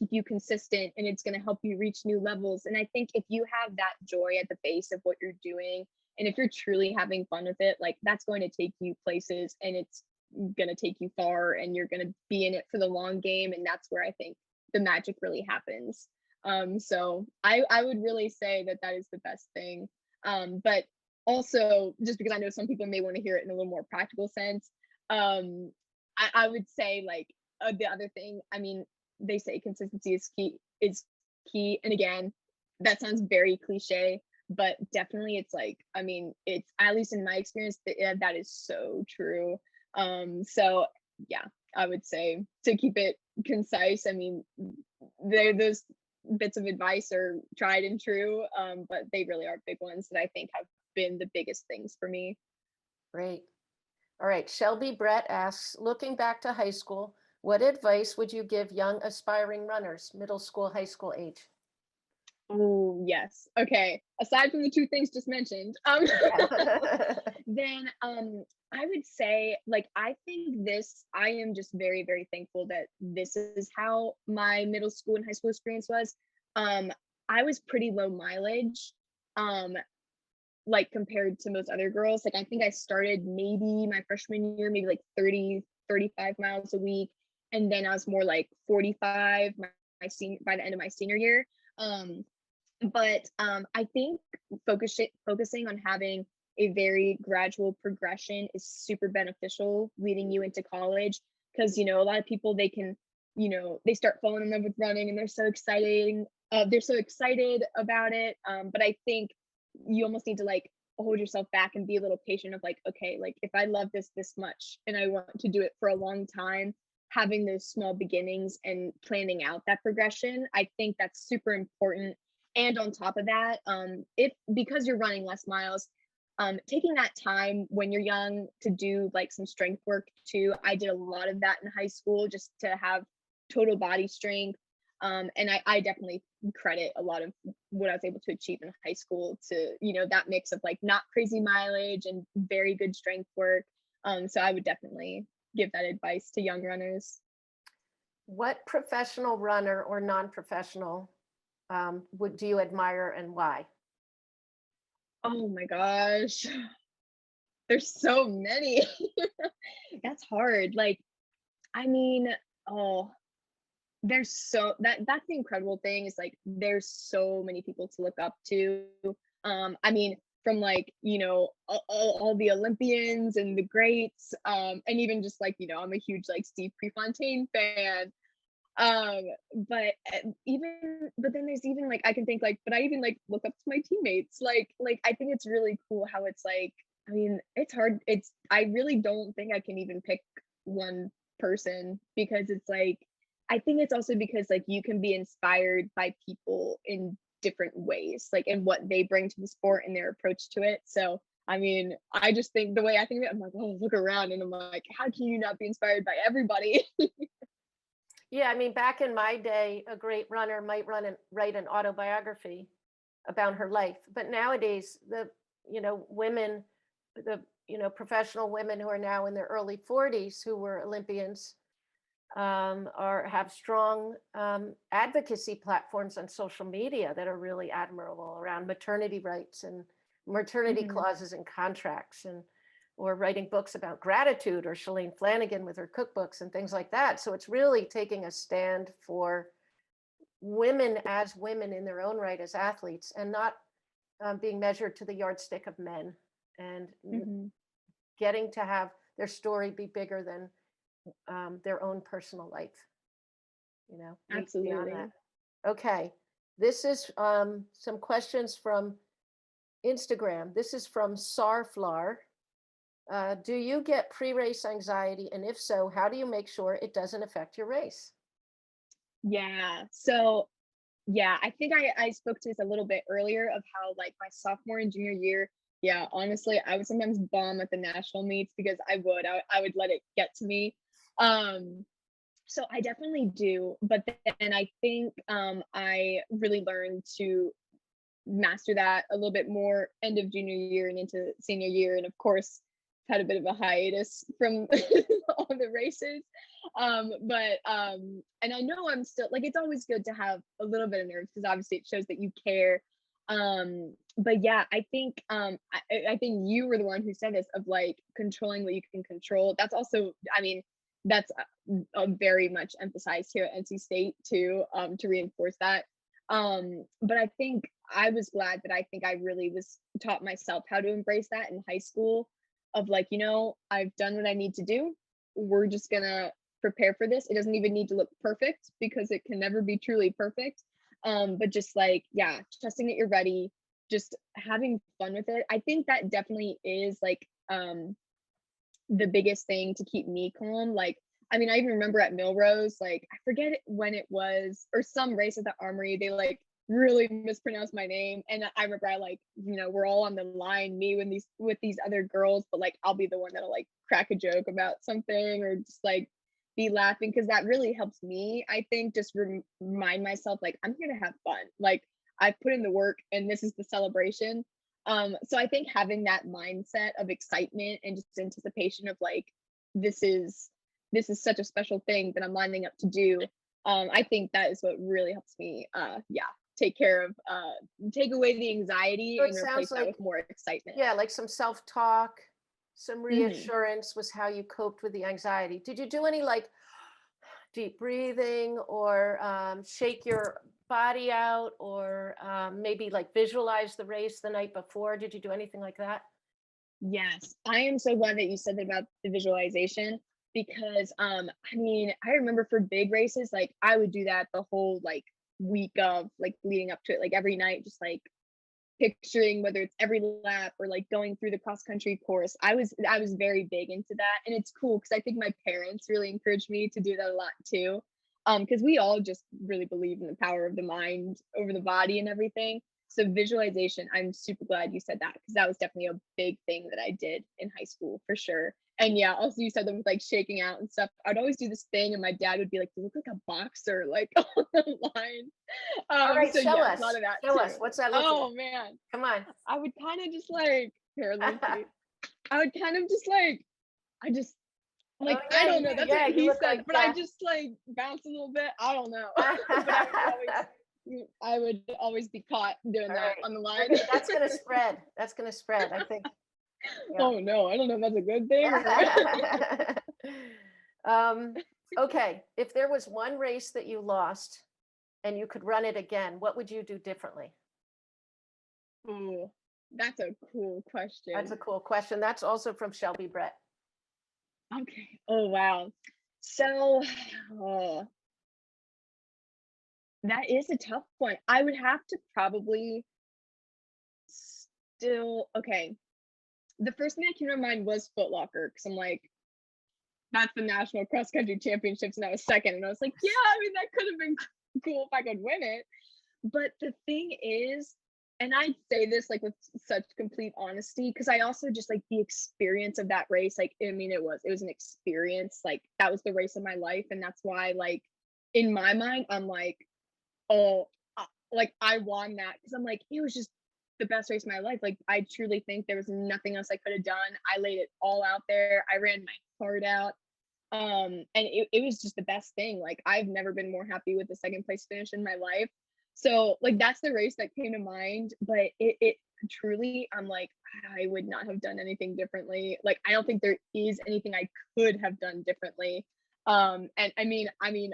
keep you consistent, and it's gonna help you reach new levels. And I think if you have that joy at the base of what you're doing, and if you're truly having fun with it, like that's going to take you places, and it's gonna take you far, and you're gonna be in it for the long game. And that's where I think the magic really happens. So I would really say that that is the best thing. But also, just because I know some people may want to hear it in a little more practical sense, um, I would say like the other thing. I mean, they say consistency is key. Is key, and again, that sounds very cliche, but definitely it's like, I mean, it's at least in my experience that is so true. So yeah, I would say to keep it concise. I mean, those bits of advice are tried and true, but they really are big ones that I think have been the biggest things for me. Great. All right. Shelby Brett asks, looking back to high school, what advice would you give young aspiring runners, middle school, high school age? Oh, yes. Okay. Aside from the two things just mentioned, Yeah. then I would say, like, I think this, I am just very, very thankful that this is how my middle school and high school experience was. Um, I was pretty low mileage, um, like compared to most other girls. Like, I think I started maybe my freshman year, maybe like 30, 35 miles a week. And then I was more like 45 my senior by the end of my senior year. Um, but I think focusing on having a very gradual progression is super beneficial leading you into college, because a lot of people, they can, they start falling in love with running and they're so excited about it, but I think you almost need to like hold yourself back and be a little patient of like, okay, like if I love this much and I want to do it for a long time, having those small beginnings and planning out that progression, I think that's super important. And on top of that, if because you're running less miles, taking that time when you're young to do like some strength work too. I did a lot of that in high school just to have total body strength. And I definitely credit a lot of what I was able to achieve in high school to, that mix of like not crazy mileage and very good strength work. So I would definitely give that advice to young runners. What professional runner or non-professional would do you admire and why? Oh my gosh. There's so many. That's hard. Like, I mean, oh, there's so that's the incredible thing is like there's so many people to look up to. I mean, from like, all the Olympians and the greats, and even just like, I'm a huge like Steve Prefontaine fan. Um, but but then there's even like I can think like, but I even like look up to my teammates. Like I think it's really cool how it's like, I mean, it's hard. I really don't think I can even pick one person, because it's like I think it's also because like you can be inspired by people in different ways, like in what they bring to the sport and their approach to it. So I mean, I just think the way I think of it, I'm like, oh, look around, and I'm like, how can you not be inspired by everybody? Yeah, I mean, back in my day, a great runner might write an autobiography about her life. But nowadays, women, professional women who are now in their early 40s who were Olympians are have strong advocacy platforms on social media that are really admirable around maternity rights and maternity Mhm. clauses and contracts and or writing books about gratitude or Shalane Flanagan with her cookbooks and things like that. So it's really taking a stand for women as women in their own right as athletes and not being measured to the yardstick of men and Mhm. getting to have their story be bigger than their own personal life, reach beyond that. Absolutely. Okay. This is some questions from Instagram. This is from Sarflar. Do you get pre-race anxiety? And if so, how do you make sure it doesn't affect your race? Yeah. So, yeah, I think I spoke to this a little bit earlier of how like my sophomore and junior year, yeah, honestly, I would sometimes bomb at the national meets because I would let it get to me. Um, so I definitely do, but then I think I really learned to master that a little bit more end of junior year and into senior year, and of course had a bit of a hiatus from all the races, but and I know I'm still like, it's always good to have a little bit of nerves because obviously it shows that you care, but yeah, I think I think you were the one who said this of like controlling what you can control. That's also, I mean, that's very much emphasized here at NC State too, to reinforce that. But I think I was glad that I think I really was taught myself how to embrace that in high school of like, I've done what I need to do. We're just gonna prepare for this. It doesn't even need to look perfect because it can never be truly perfect. But just like, yeah, trusting that you're ready, just having fun with it. I think that definitely is like the biggest thing to keep me calm. Like, I mean, I even remember at Milrose, like I forget when it was, or some race at the Armory, they like really mispronounced my name. And I remember I like, we're all on the line, me with these other girls, but like I'll be the one that'll like crack a joke about something or just like be laughing, because that really helps me, I think, just remind myself like I'm here to have fun. Like I've put in the work and this is the celebration. So I think having that mindset of excitement and just anticipation of like this is such a special thing that I'm lining up to do. I think that is what really helps me take care of take away the anxiety So it and sounds replace that like, with more excitement. yeah, like some self-talk, some Mhm. reassurance was how you coped with the anxiety. Did you do any like deep breathing or shake your body out or maybe like visualize the race the night before? Did you do anything like that? Yes, I am so glad that you said that about the visualization, because I mean, I remember for big races, like I would do that the whole like week of like leading up to it, like every night, just like picturing whether it's every lap or like going through the cross country course. I was very big into that, and it's cool because I think my parents really encouraged me to do that a lot too. Because we all just really believe in the power of the mind over the body and everything. So visualization, I'm super glad you said that, because that was definitely a big thing that I did in high school for sure. And yeah, also you said them with like shaking out and stuff. I'd always do this thing, and my dad would be like, "You look like a boxer, like on the line." All right, So show yes, a lot us. of that Show us. too. What's that look like? Oh man, Come on. I would kind of just like, here, let me see. I would kind of just like, I just Oh like, I yeah, don't you know. do. That's what Yeah, you he look said, like but I just like bounce a little bit. I don't know, but I would always be caught doing all that right. on the We're line. gonna, that's gonna spread. That's gonna spread, I think. Yeah. Oh no, I don't know if that's a good thing or. um, okay. If there was one race that you lost and you could run it again, what would you do differently? Ooh, that's a cool That's a question. cool question. That's also from Shelby Brett. Okay. Oh wow. So, oh, that is a tough one. I would have to probably still, okay. The first thing that came to mind was Foot Locker, because I'm like, that's the national cross country championships, and I was second, and I was like, yeah, I mean that could have been cool if I could win it. But the thing is, and I say this like with such complete honesty, because I also just like the experience of that race. Like, I mean, it was an experience. Like that was the race of my life, and that's why like in my mind, I'm like, oh, like I won that, because I'm like, it was just the best race of my life. Like I truly think there was nothing else I could have done. I laid it all out there. I ran my heart out. And it was just the best thing. Like I've never been more happy with the second place finish in my life. So like that's the race that came to mind. But it truly, I'm like, I would not have done anything differently. Like I don't think there is anything I could have done differently. And I mean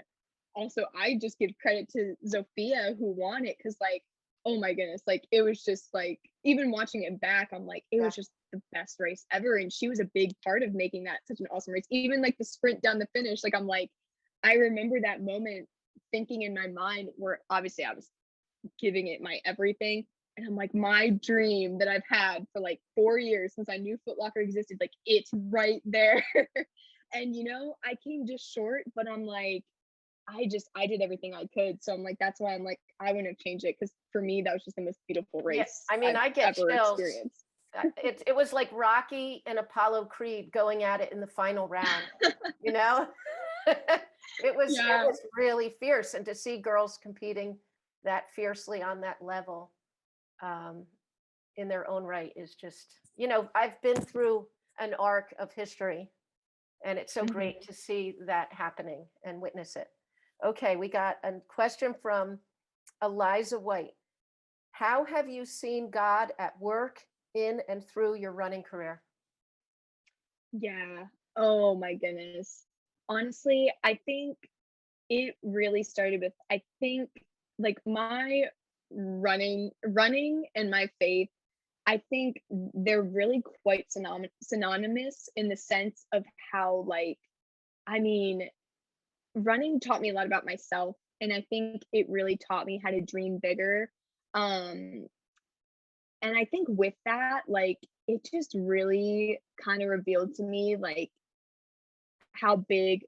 also I just give credit to Zofia who won it, because like, oh my goodness, like it was just like, even watching it back, I'm like, it Yeah. was just the best race ever, and she was a big part of making that such an awesome race. Even like the sprint down the finish, like I'm like, I remember that moment thinking in my mind, where obviously I was giving it my everything, and I'm like, my dream that I've had for like 4 years since I knew Foot Locker existed, like it's right there. And I came just short, but I'm like, I did everything I could. So I'm like, that's why I'm like, I wouldn't have changed it, because for me that was just the most beautiful Yeah. race I mean, I've I get ever chills. experienced. It was like Rocky and Apollo Creed going at it in the final round, you know? It Yeah. was really fierce, and to see girls competing that fiercely on that level um, in their own right is just, I've been through an arc of history, and it's so great Mhm. to see that happening and witness it. Okay, we got a question from Eliza White. How have you seen God at work in and through your running career? Yeah. Oh my goodness. Honestly, I think it really started with, I think, like my running and my faith, I think they're really quite synonymous in the sense of how, like, I mean, running taught me a lot about myself, and I think it really taught me how to dream bigger. Um And I think with that, like, it just really kind of revealed to me like how big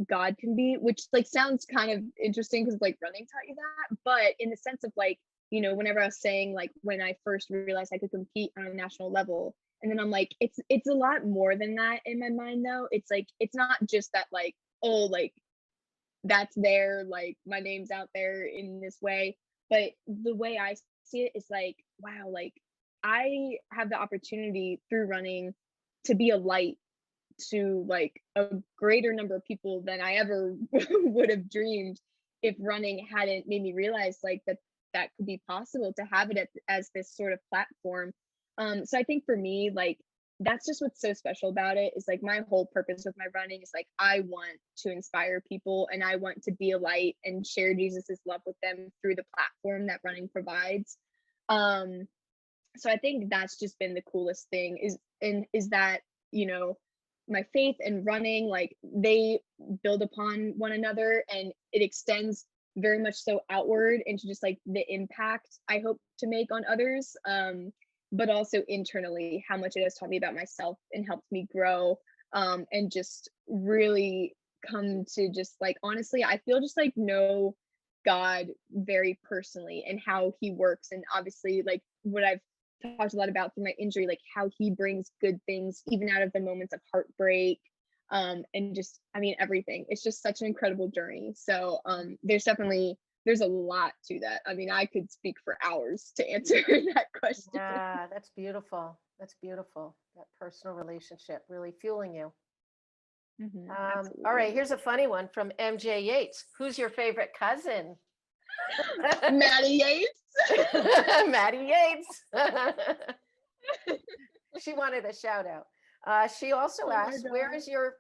God can be, which like sounds kind of interesting because like running taught you that, but in the sense of like, whenever I was saying like when I first realized I could compete on a national level, and then I'm like, it's a lot more than that in my mind though. It's like it's not just that like, oh, like that's there, like my name's out there in this way, but the way I see it is like, wow, like I have the opportunity through running to be a light to like a greater number of people than I ever would have dreamed if running hadn't made me realize like that could be possible to have it as this sort of platform. So I think for me, like that's just what's so special about it is like my whole purpose with my running is like I want to inspire people and I want to be a light and share Jesus's love with them through the platform that running provides. So I think that's just been the coolest thing is that, my faith and running, like they build upon one another and it extends very much so outward into just like the impact I hope to make on others. But also internally, how much it has taught me about myself and helped me grow, and just really come to just like honestly, I feel just like know God very personally and how he works. And obviously, like what I've talked a lot about through my injury, like how he brings good things even out of the moments of heartbreak, and just I mean everything. It's just such an incredible journey. So there's a lot to that. I mean, I could speak for hours to answer that question. Yeah, that's beautiful. That's beautiful. That personal relationship really fueling you. All right, Absolutely. here's a funny one from MJ Yates. Who's your favorite cousin? Maddie Yates. Maddie Yates. She wanted a shout out. She also Oh my asked, where god. is your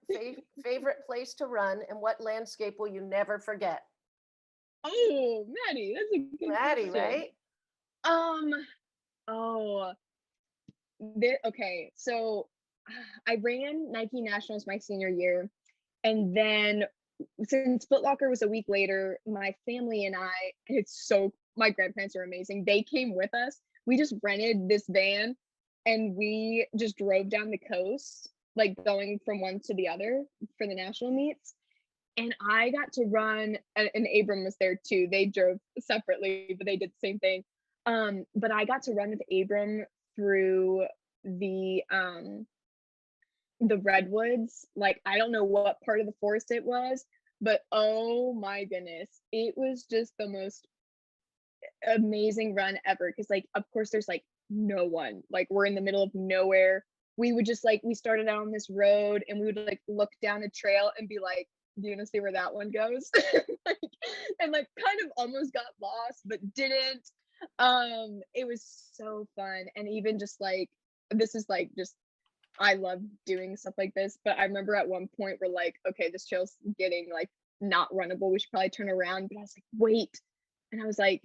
favorite place to run and what landscape will you never forget? Oh, Maddie, that's a good Maddie, question. right? Um, oh, okay. So I ran Nike Nationals my senior year, and then since Foot Locker was a week later, my family and I, my grandparents are amazing. They came with us. We just rented this van and we just drove down the coast, like going from one to the other for the national meets. And I got to run, and Abram was there too. They drove separately, but they did the same thing. But I got to run with Abram through the redwoods. Like I don't know what part of the forest it was, but oh my goodness, it was just the most amazing run ever. Because like of course there's like no one, like we're in the middle of nowhere. We would just like we started out on this road and we would like look down a trail and be like, do you want to see where that one goes? Like, and like kind of almost got lost but didn't. It was so fun. And even just like this is like just I love doing stuff like this, but I remember at one point we're like, okay, this trail's getting like not runnable. We should probably turn around. But I was like, wait. And I was like,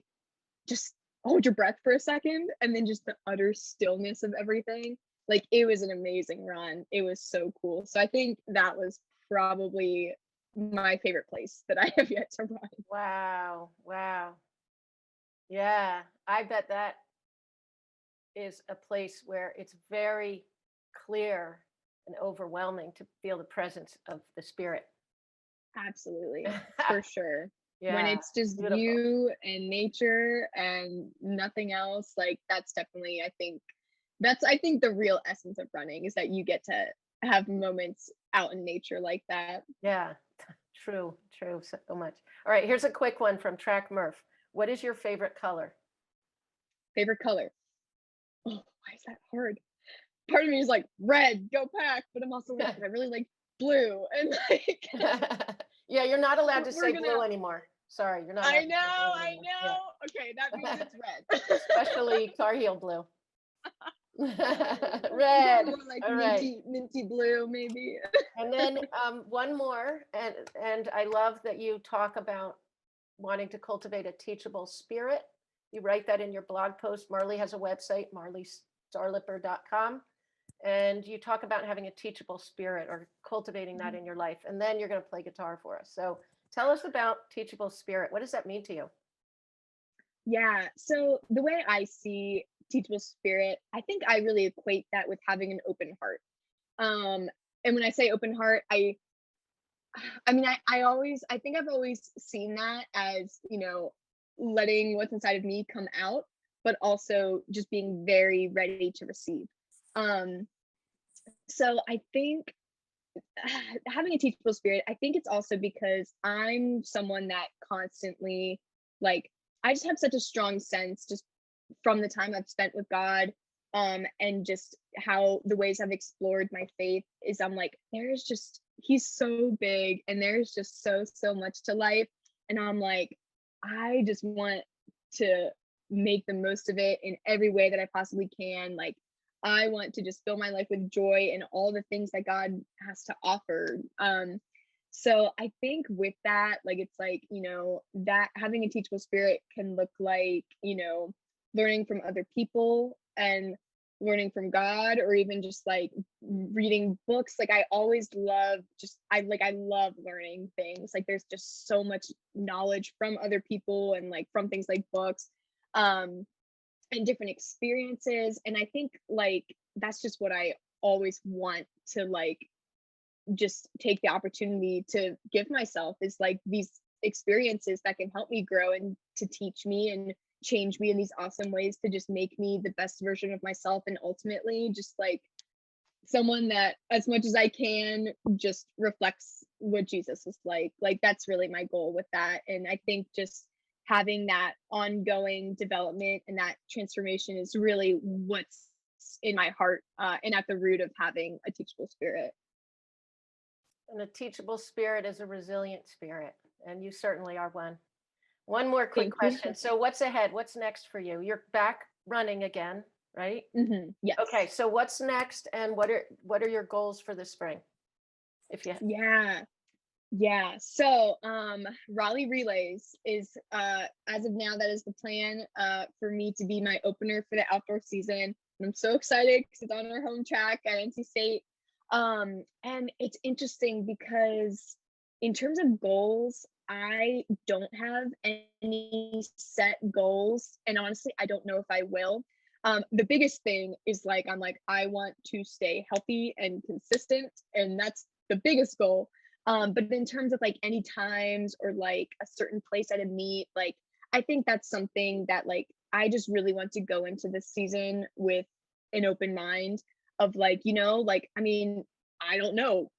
just hold your breath for a second. And then just the utter stillness of everything. Like it was an amazing run. It was so cool. So I think that was probably my favorite place that I have yet to run. Wow. Wow. Yeah, I bet that is a place where it's very clear and overwhelming to feel the presence of the spirit. Absolutely. For sure. When Yeah, it's just beautiful. you and nature and nothing else, like that's definitely, I think the real essence of running is that you get to have moments out in nature like that. Yeah, true, true, so much. All right, here's a quick one from Track Murph. What is your favorite color? Favorite color? Oh, why is that hard? Part of me is like red, go pack, but I'm also like, but I really like blue. And like Yeah, you're not allowed to we're say gonna blue anymore. Sorry, you're not allowed I to know, say blue I anymore. know. Okay, that means Yeah. it's red. Especially Tar Heel blue. Go Red. more like All right. minty blue, maybe. And then one more, and I love that you talk about wanting to cultivate a teachable spirit. You write that in your blog post. Marlee has a website, marleestarliper.com, and you talk about having a teachable spirit or cultivating that in your life. And then you're going to play guitar for us. So tell us about teachable spirit. What does that mean to you? Yeah. So the way I see teachable spirit, I think I really equate that with having an open heart. And when I say open heart, I mean, I think I've always seen that as, letting what's inside of me come out, but also just being very ready to receive. Um, so I think having a teachable spirit, I think it's also because I'm someone that constantly, like, I just have such a strong sense just from the time I've spent with God, and just how the ways I've explored my faith is I'm like, he's so big and there's just so much to life. And I'm like, I just want to make the most of it in every way that I possibly can. Like, I want to just fill my life with joy and all the things that God has to offer. So I think with that, like, it's like, that having a teachable spirit can look like, learning from other people and learning from God, or even just like reading books. Like, I always love I love learning things. Like, there's just so much knowledge from other people and like from things like books. And different experiences. And I think like that's just what I always want to like just take the opportunity to give myself, is like these experiences that can help me grow and to teach me and change me in these awesome ways to just make me the best version of myself, and ultimately just like someone that, as much as I can, just reflects what Jesus was like. Like, that's really my goal with that. And I think just having that ongoing development and that transformation is really what's in my heart, and at the root of having a teachable spirit. And a teachable spirit is a resilient spirit, and you certainly are one. One more quick Thank you. question. So what's ahead? What's next for you? You're back running again, right? Yes. Okay, so what's next, and what are your goals for the spring? If you Yeah. So Raleigh Relays is, as of now, that is the plan, for me to be my opener for the outdoor season. And I'm so excited because it's on our home track at NC State. And it's interesting because in terms of goals, I don't have any set goals. And honestly, I don't know if I will. The biggest thing is like, I'm like, I want to stay healthy and consistent, and that's the biggest goal. But in terms of like any times or like a certain place at a meet, like, I think that's something that like I just really want to go into this season with an open mind of like, like, I mean, I don't know.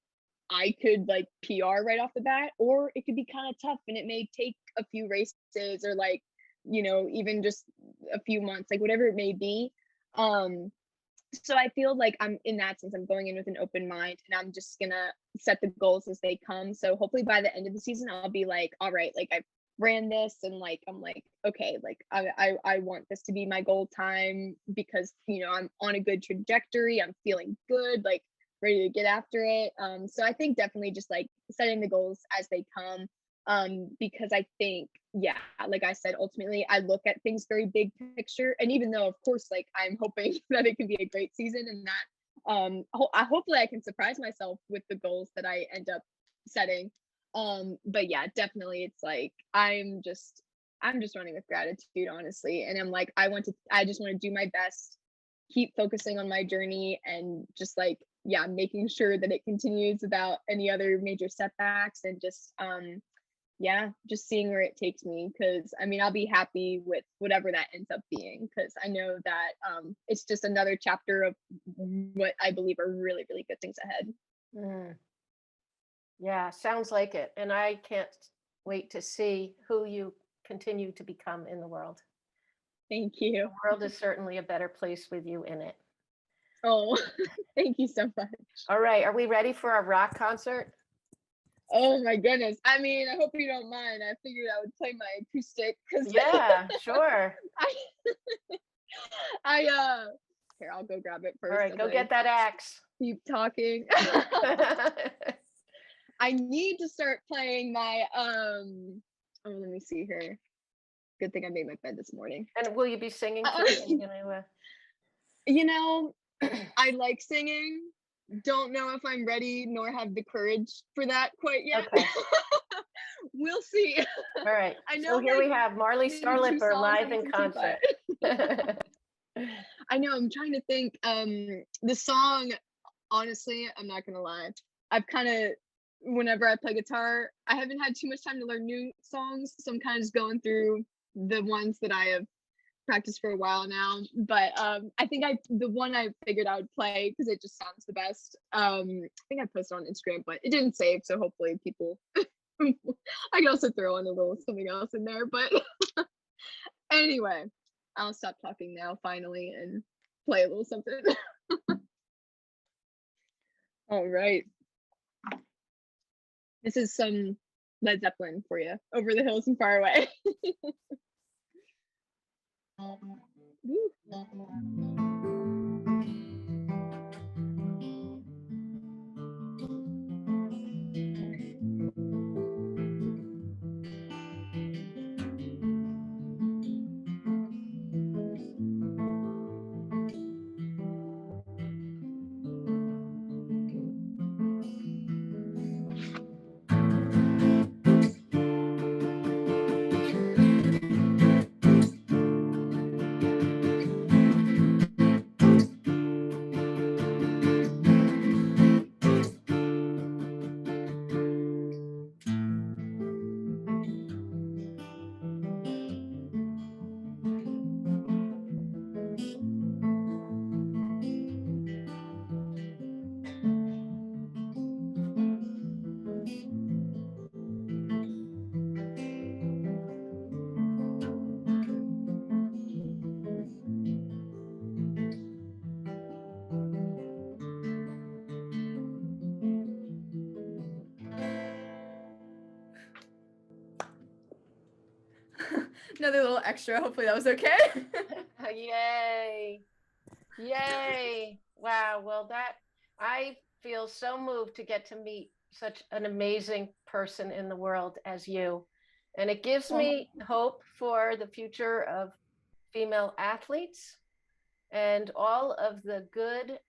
I could like PR right off the bat, or it could be kind of tough and it may take a few races, or like, even just a few months, like whatever it may be. So I feel like I'm in that sense, I'm going in with an open mind, and I'm just gonna set the goals as they come. So hopefully by the end of the season, I'll be like, all right, like I ran this, and like I'm like, okay, like I want this to be my goal time, because I'm on a good trajectory. I'm feeling good, like ready to get after it. So I think definitely just like setting the goals as they come. Because I think, yeah, like I said, ultimately I look at things very big picture. And even though, of course, like I'm hoping that it can be a great season, and that hopefully I can surprise myself with the goals that I end up setting. But yeah, definitely it's like I'm just running with gratitude, honestly. And I'm like, I just want to do my best, keep focusing on my journey, and just like, yeah, making sure that it continues without any other major setbacks, and just yeah, just seeing where it takes me. Because I mean, I'll be happy with whatever that ends up being, because I know that it's just another chapter of what I believe are really, really good things ahead. Mm, yeah, sounds like it. And I can't wait to see who you continue to become in the world. Thank you. The world is certainly a better place with you in it. Oh, thank you so much. All right, are we ready for our rock concert? Oh my goodness. I mean, I hope you don't mind. I figured I would play my acoustic because Yeah, sure. I I here, I'll go grab it All first right, as go I get that axe. keep talking. I need to start playing my oh, let me see here. Good thing I made my bed this morning. And will you be singing too? You know, I like singing. Don't know if I'm ready nor have the courage for that quite yet. Okay. We'll see. All right. I know, So here like, we have Marlee maybe 2 Starliper songs live I'm in listening to, concert. I know, I'm trying to think. The song, honestly, I'm not gonna lie. I've kind of, whenever I play guitar, I haven't had too much time to learn new songs, so I'm kind of just going through the ones that I have practiced for a while now. But I think the one I figured I would play because it just sounds the best. I think I posted on Instagram, but it didn't save, so hopefully people. I can also throw in a little something else in there, but anyway, I'll stop talking now finally and play a little something. All right. This is some Led Zeppelin for you. Over the hills and far away. Woo. Another little extra. Hopefully that was okay. Yay. Yay. Wow. Well, I feel so moved to get to meet such an amazing person in the world as you. And it gives me hope for the future of female athletes and all of the good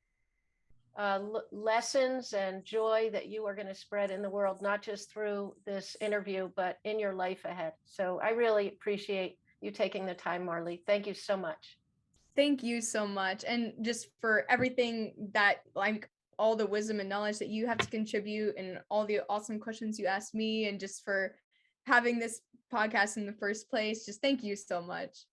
lessons and joy that you are going to spread in the world, not just through this interview, but in your life ahead. So I really appreciate you taking the time, Marlee. Thank you so much. Thank you so much. And just for everything that, like, all the wisdom and knowledge that you have to contribute and all the awesome questions you asked me, and just for having this podcast in the first place. Just thank you so much.